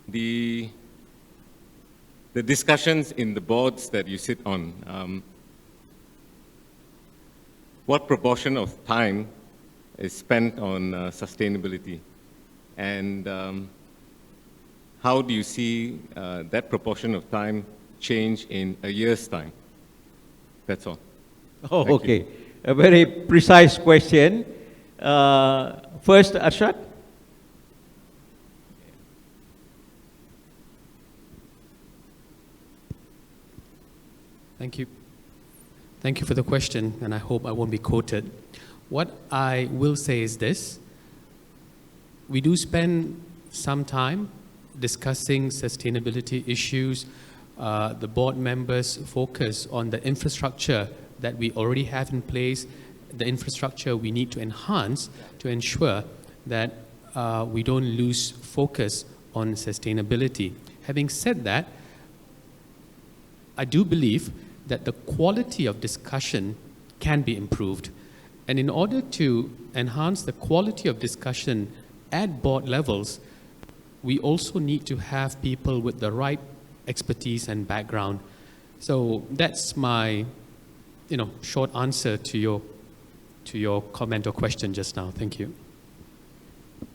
The discussions in the boards that you sit on, what proportion of time is spent on sustainability, and how do you see that proportion of time change in a year's time? That's all. Oh, Thank okay. you. A very precise question. First, Arshad. Thank you. Thank you for the question, and I hope I won't be quoted. What I will say is this. We do spend some time discussing sustainability issues. The board members focus on the infrastructure that we already have in place, the infrastructure we need to enhance to ensure that we don't lose focus on sustainability. Having said that, I do believe that the quality of discussion can be improved. And in order to enhance the quality of discussion at board levels, we also need to have people with the right expertise and background. So that's my, short answer to your comment or question just now. Thank you.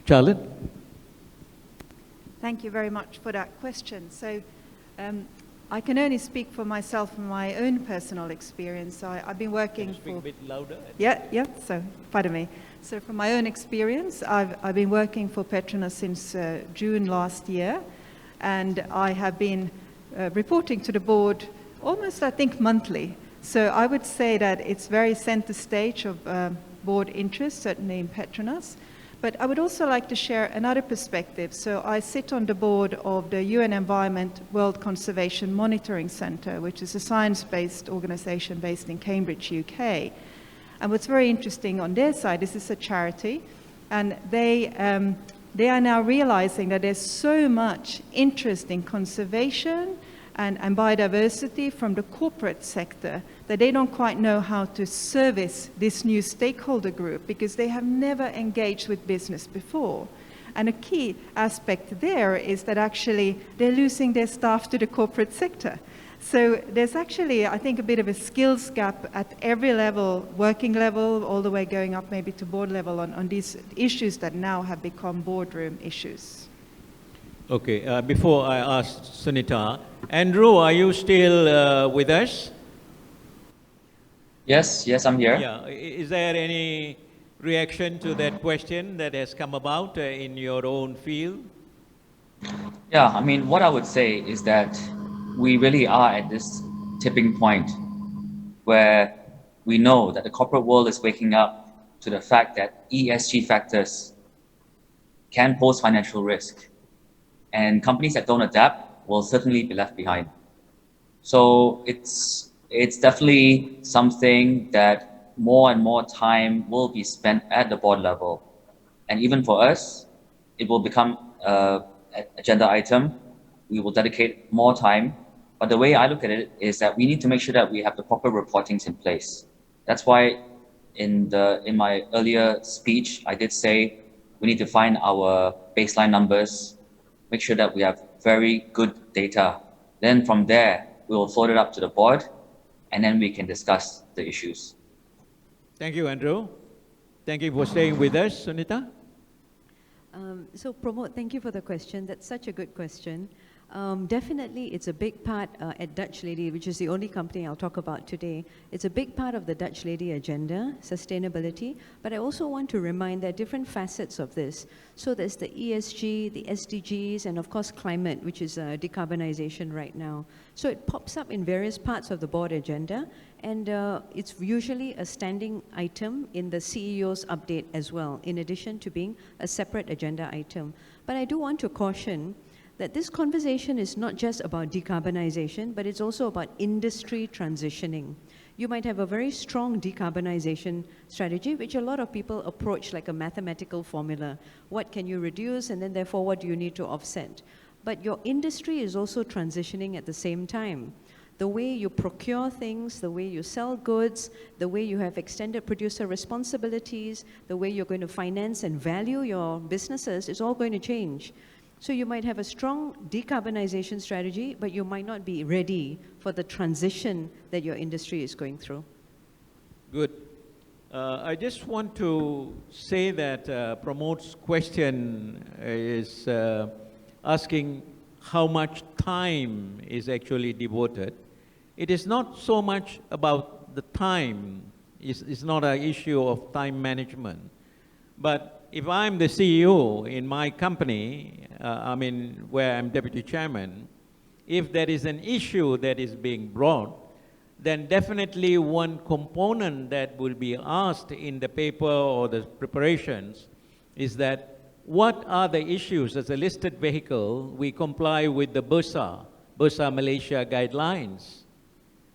Charlotte? Thank you very much for that question. So I can only speak for myself from my own personal experience. I've been working Speak a bit louder. Yeah, so pardon me. So from my own experience, I've been working for Petronas since June last year, and I have been reporting to the board almost, I think, monthly. So I would say that it's very center stage of board interest, certainly in Petronas. But I would also like to share another perspective. So I sit on the board of the UN Environment World Conservation Monitoring Centre, which is a science-based organization based in Cambridge, UK. And what's very interesting on their side, this is a charity, and they are now realizing that there's so much interest in conservation and biodiversity from the corporate sector that they don't quite know how to service this new stakeholder group because they have never engaged with business before. And a key aspect there is that actually they're losing their staff to the corporate sector. So there's actually, I think, a bit of a skills gap at every level, working level, all the way going up maybe to board level on these issues that now have become boardroom issues. Okay, before I ask Sunita, Andrew, are you still with us? Yes, I'm here. Yeah, is there any reaction to that question that has come about in your own field? Yeah, I mean, what I would say is that we really are at this tipping point where we know that the corporate world is waking up to the fact that ESG factors can pose financial risk. And companies that don't adapt will certainly be left behind. So it's definitely something that more and more time will be spent at the board level. And even for us, it will become an agenda item. We will dedicate more time. But the way I look at it is that we need to make sure that we have the proper reportings in place. That's why in my earlier speech, I did say we need to find our baseline numbers, make sure that we have very good data. Then from there, we will float it up to the board, and then we can discuss the issues. Thank you, Andrew. Thank you for staying with us, Sunita. So Pramod, thank you for the question. That's such a good question. Definitely, it's a big part at Dutch Lady, which is the only company I'll talk about today. It's a big part of the Dutch Lady agenda, sustainability, but I also want to remind there are different facets of this. So there's the ESG, the SDGs, and of course climate, which is decarbonization right now. So it pops up in various parts of the board agenda, and it's usually a standing item in the CEO's update as well, in addition to being a separate agenda item. But I do want to caution that this conversation is not just about decarbonization, but it's also about industry transitioning. You might have a very strong decarbonization strategy, which a lot of people approach like a mathematical formula. What can you reduce, and then therefore what do you need to offset? But your industry is also transitioning at the same time. The way you procure things, the way you sell goods, the way you have extended producer responsibilities, the way you're going to finance and value your businesses is all going to change. So you might have a strong decarbonization strategy, but you might not be ready for the transition that your industry is going through. Good. I just want to say that Pramod's question is asking how much time is actually devoted. It is not so much about the time. It's not an issue of time management. But if I'm the CEO in my company, where I'm deputy chairman, if there is an issue that is being brought, then definitely one component that will be asked in the paper or the preparations is that what are the issues as a listed vehicle we comply with the Bursa Malaysia guidelines?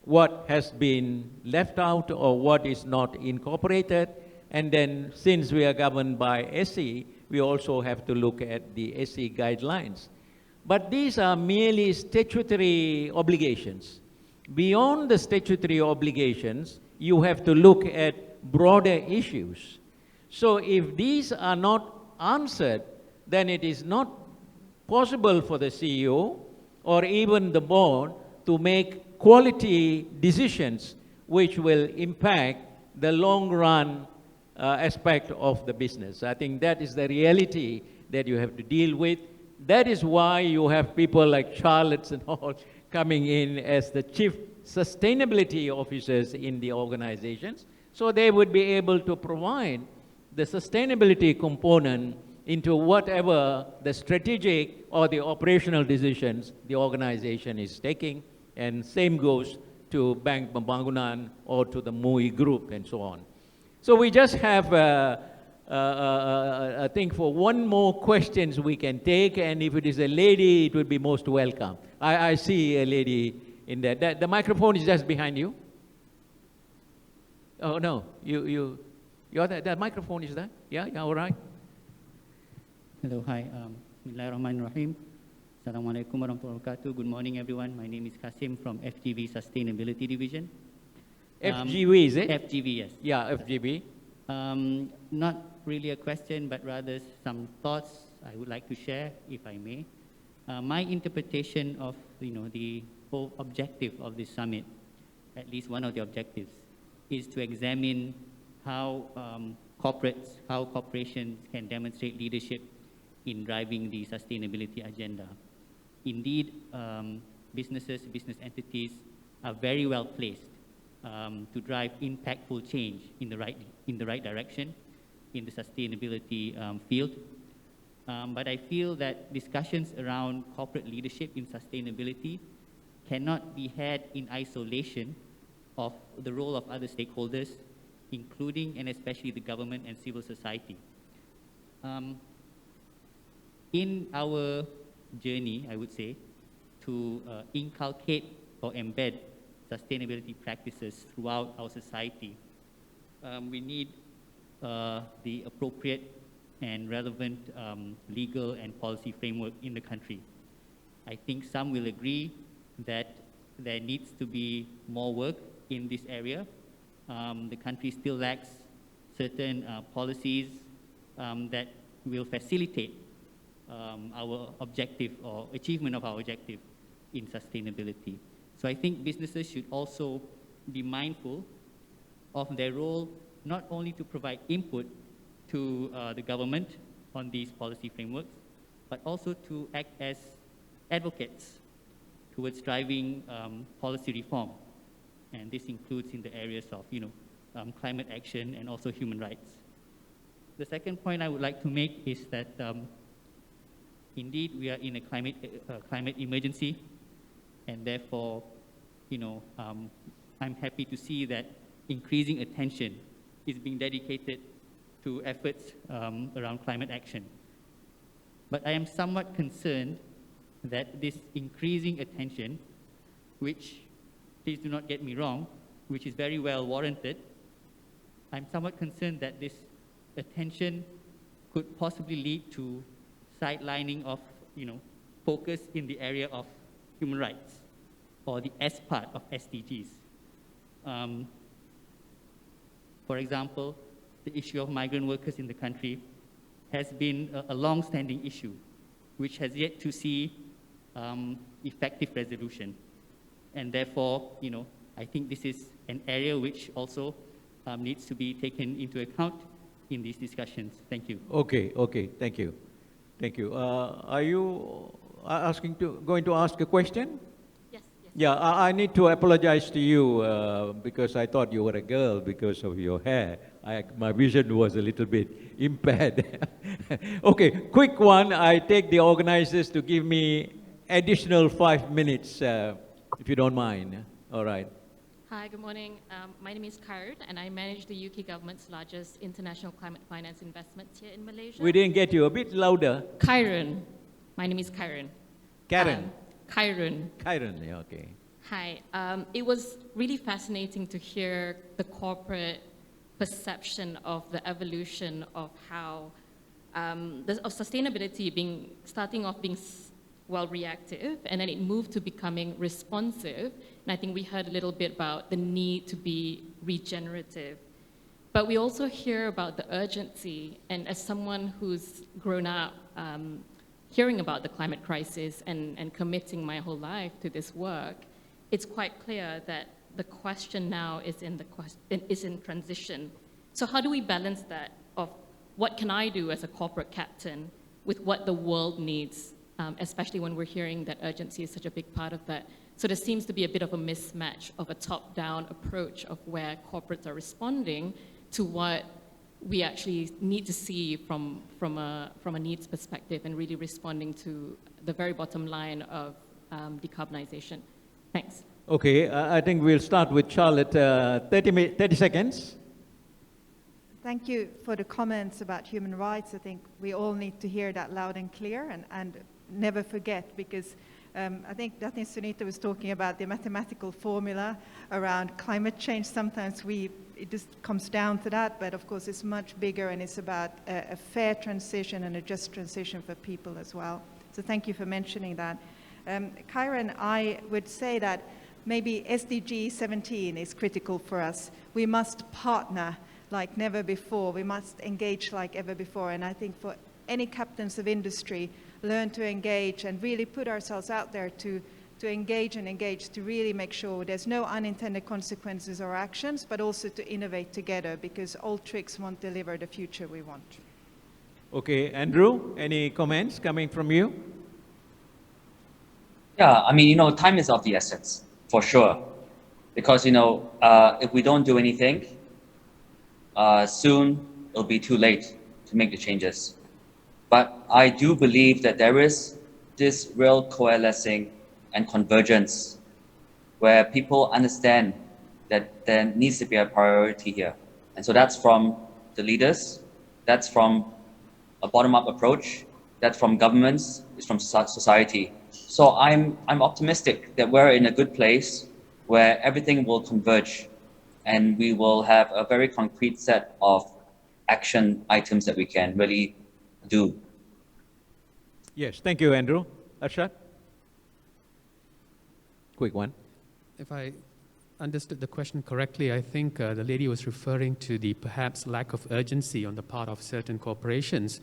What has been left out or what is not incorporated? And then since we are governed by SE, we also have to look at the SE guidelines. But these are merely statutory obligations. Beyond the statutory obligations, you have to look at broader issues. So if these are not answered, then it is not possible for the CEO or even the board to make quality decisions which will impact the long run aspect of the business. I think that is the reality that you have to deal with. That is why you have people like Charlotte and all coming in as the chief sustainability officers in the organizations. So they would be able to provide the sustainability component into whatever the strategic or the operational decisions the organization is taking. And same goes to Bank Pembangunan or to the MUI group and so on. So we just have, I think, for one more questions we can take, and if it is a lady, it would be most welcome. I see a lady in there. The microphone is just behind you. Oh, no, you're there. The microphone is there? Yeah, all right. Hello, hi. Bismillahirrahmanirrahim. Assalamualaikum warahmatullahi wabarakatuh. Good morning, everyone. My name is Kasim from FGV Sustainability Division. FGV, is it? FGV, yes. Yeah, FGV. Not really a question, but rather some thoughts I would like to share, if I may. My interpretation of the whole objective of this summit, at least one of the objectives, is to examine how corporations can demonstrate leadership in driving the sustainability agenda. Indeed, business entities are very well placed to drive impactful change in the right direction in the sustainability field. But I feel that discussions around corporate leadership in sustainability cannot be had in isolation of the role of other stakeholders, including and especially the government and civil society. In our journey, I would say, to inculcate or embed sustainability practices throughout our society, we need the appropriate and relevant legal and policy framework in the country. I think some will agree that there needs to be more work in this area. The country still lacks certain policies that will facilitate our objective or achievement of our objective in sustainability. So I think businesses should also be mindful of their role, not only to provide input to the government on these policy frameworks, but also to act as advocates towards driving policy reform. And this includes in the areas of climate action and also human rights. The second point I would like to make is that indeed we are in a climate emergency, and therefore I'm happy to see that increasing attention is being dedicated to efforts around climate action. But I am somewhat concerned that this increasing attention, which, please do not get me wrong, which is very well warranted, I'm somewhat concerned that this attention could possibly lead to sidelining of focus in the area of human rights, or the S part of SDGs. For example, the issue of migrant workers in the country has been a long-standing issue, which has yet to see effective resolution. And therefore, I think this is an area which also needs to be taken into account in these discussions. Thank you. Okay, thank you. Thank you. Are you going to ask a question? Yes. Yeah, I need to apologize to you because I thought you were a girl because of your hair. My vision was a little bit impaired. Okay, quick one. I take the organizers to give me additional 5 minutes, if you don't mind. All right. Hi, good morning. My name is Karen, and I manage the UK government's largest international climate finance investments here in Malaysia. We didn't get you. A bit louder. Karen. My name is Karen. Karen. Karen. Karen, yeah, okay. Hi. It was really fascinating to hear the corporate perception of the evolution of how of sustainability starting off being reactive, and then it moved to becoming responsive. And I think we heard a little bit about the need to be regenerative. But we also hear about the urgency, and as someone who's grown up hearing about the climate crisis and committing my whole life to this work, it's quite clear that the question now is in transition. So how do we balance that of what can I do as a corporate captain with what the world needs, especially when we're hearing that urgency is such a big part of that. So there seems to be a bit of a mismatch of a top-down approach of where corporates are responding to what we actually need to see from a needs perspective and really responding to the very bottom line of decarbonization. Thanks. Okay, I think we'll start with Charlotte. 30 seconds. Thank you for the comments about human rights. I think we all need to hear that loud and clear and never forget, because I think Datin Sunita was talking about the mathematical formula around climate change. Sometimes it just comes down to that, but of course it's much bigger, and it's about a fair transition and a just transition for people as well. So thank you for mentioning that. Karen, I would say that maybe SDG 17 is critical for us. We must partner like never before. We must engage like ever before. And I think for any captains of industry, learn to engage and really put ourselves out there to engage, to really make sure there's no unintended consequences or actions, but also to innovate together, because old tricks won't deliver the future we want. Okay, Andrew, any comments coming from you? Yeah, I mean, time is of the essence, for sure. Because, if we don't do anything, soon it'll be too late to make the changes. But I do believe that there is this real coalescing and convergence where people understand that there needs to be a priority here. And so that's from the leaders, that's from a bottom-up approach, that's from governments, it's from society. So I'm optimistic that we're in a good place where everything will converge and we will have a very concrete set of action items that we can really do. Yes, thank you, Andrew. Arshad? Quick one. If I understood the question correctly, I think the lady was referring to the perhaps lack of urgency on the part of certain corporations.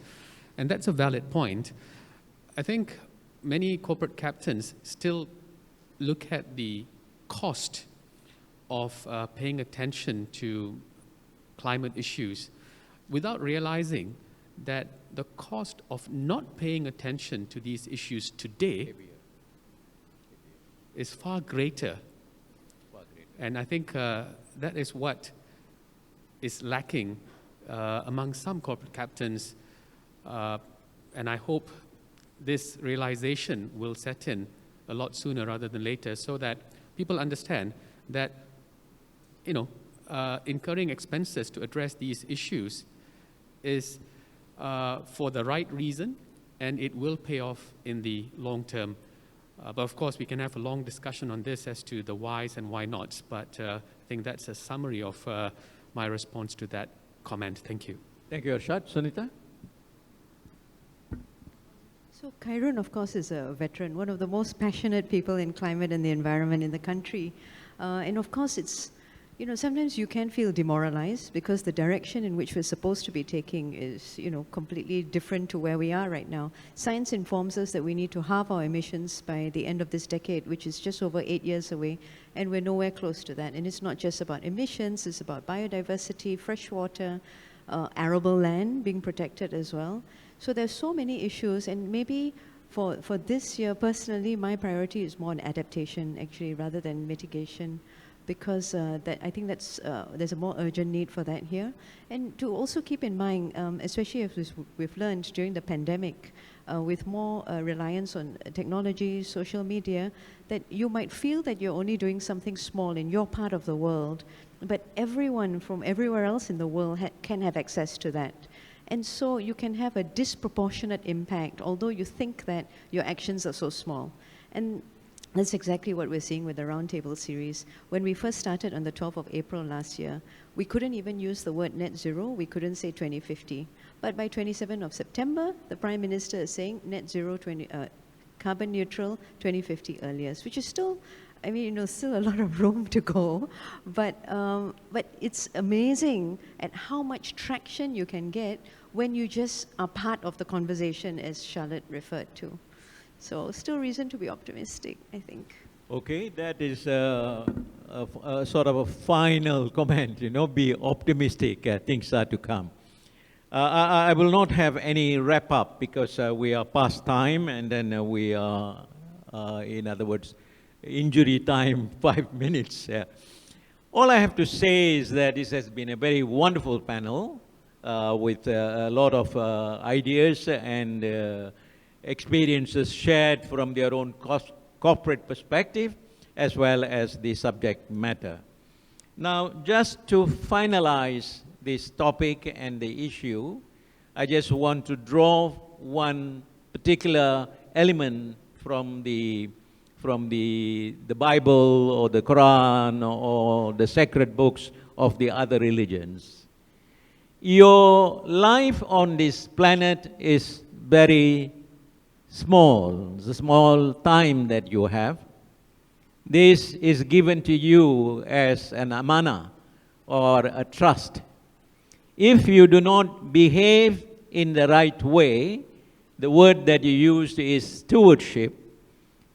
And that's a valid point. I think many corporate captains still look at the cost of paying attention to climate issues without realizing that the cost of not paying attention to these issues today is far greater. And I think that is what is lacking among some corporate captains. And I hope this realization will set in a lot sooner rather than later, so that people understand that, incurring expenses to address these issues is for the right reason, and it will pay off in the long term. But of course, we can have a long discussion on this as to the whys and why nots, but I think that's a summary of my response to that comment. Thank you. Thank you, Arshad. Sunita? So Khairun, of course, is a veteran, one of the most passionate people in climate and the environment in the country. And of course, it's, sometimes you can feel demoralized because the direction in which we're supposed to be taking is, completely different to where we are right now. Science informs us that we need to halve our emissions by the end of this decade, which is just over 8 years away, and we're nowhere close to that. And it's not just about emissions, it's about biodiversity, fresh water, arable land being protected as well. So there's so many issues, and maybe for this year, personally, my priority is more on adaptation, actually, rather than mitigation. because I think there's a more urgent need for that here. And to also keep in mind, especially if we've learned during the pandemic, with more reliance on technology, social media, that you might feel that you're only doing something small in your part of the world, but everyone from everywhere else in the world can have access to that. And so you can have a disproportionate impact, although you think that your actions are so small. And that's exactly what we're seeing with the Roundtable series. When we first started on the 12th of April last year, we couldn't even use the word net zero, we couldn't say 2050. But by 27th of September, the Prime Minister is saying net zero, carbon neutral 2050 earliest, which is still, I mean, still a lot of room to go. But it's amazing at how much traction you can get when you just are part of the conversation, as Charlotte referred to. So still reason to be optimistic, I think. Okay, that is a sort of a final comment, be optimistic, things are to come. I will not have any wrap up because we are past time, and then we are, in other words, injury time, 5 minutes. All I have to say is that this has been a very wonderful panel with a lot of ideas and experiences shared from their own corporate perspective as well as the subject matter. Now, just to finalize this topic and the issue, I just want to draw one particular element from the Bible or the Quran or the sacred books of the other religions. Your life on this planet is very small, the small time that you have. This is given to you as an amana or a trust. If you do not behave in the right way, the word that you used is stewardship.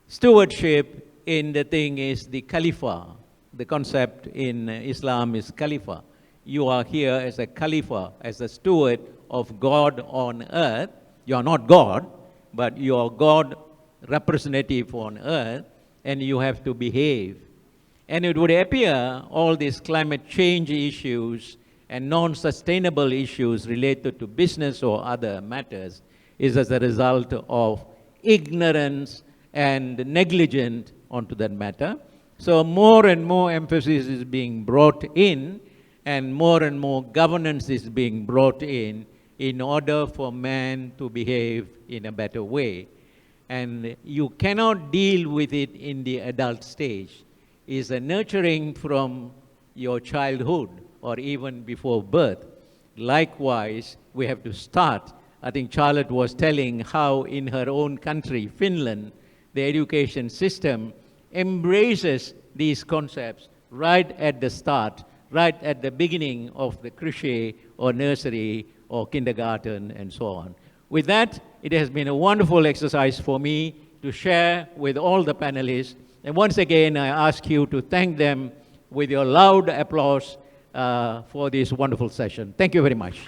Stewardship in the thing is the Khalifa. The concept in Islam is Khalifa. You are here as a Khalifa, as a steward of God on earth. You are not God, but you are God representative on earth, and you have to behave. And it would appear all these climate change issues and non-sustainable issues related to business or other matters is as a result of ignorance and negligence onto that matter. So more and more emphasis is being brought in, and more governance is being brought in order for man to behave in a better way. And you cannot deal with it in the adult stage. It's a nurturing from your childhood or even before birth. Likewise, we have to start. I think Charlotte was telling how in her own country, Finland, the education system embraces these concepts right at the start, right at the beginning of the crèche or nursery or kindergarten and so on. With that, it has been a wonderful exercise for me to share with all the panelists. And once again, I ask you to thank them with your loud applause for this wonderful session. Thank you very much.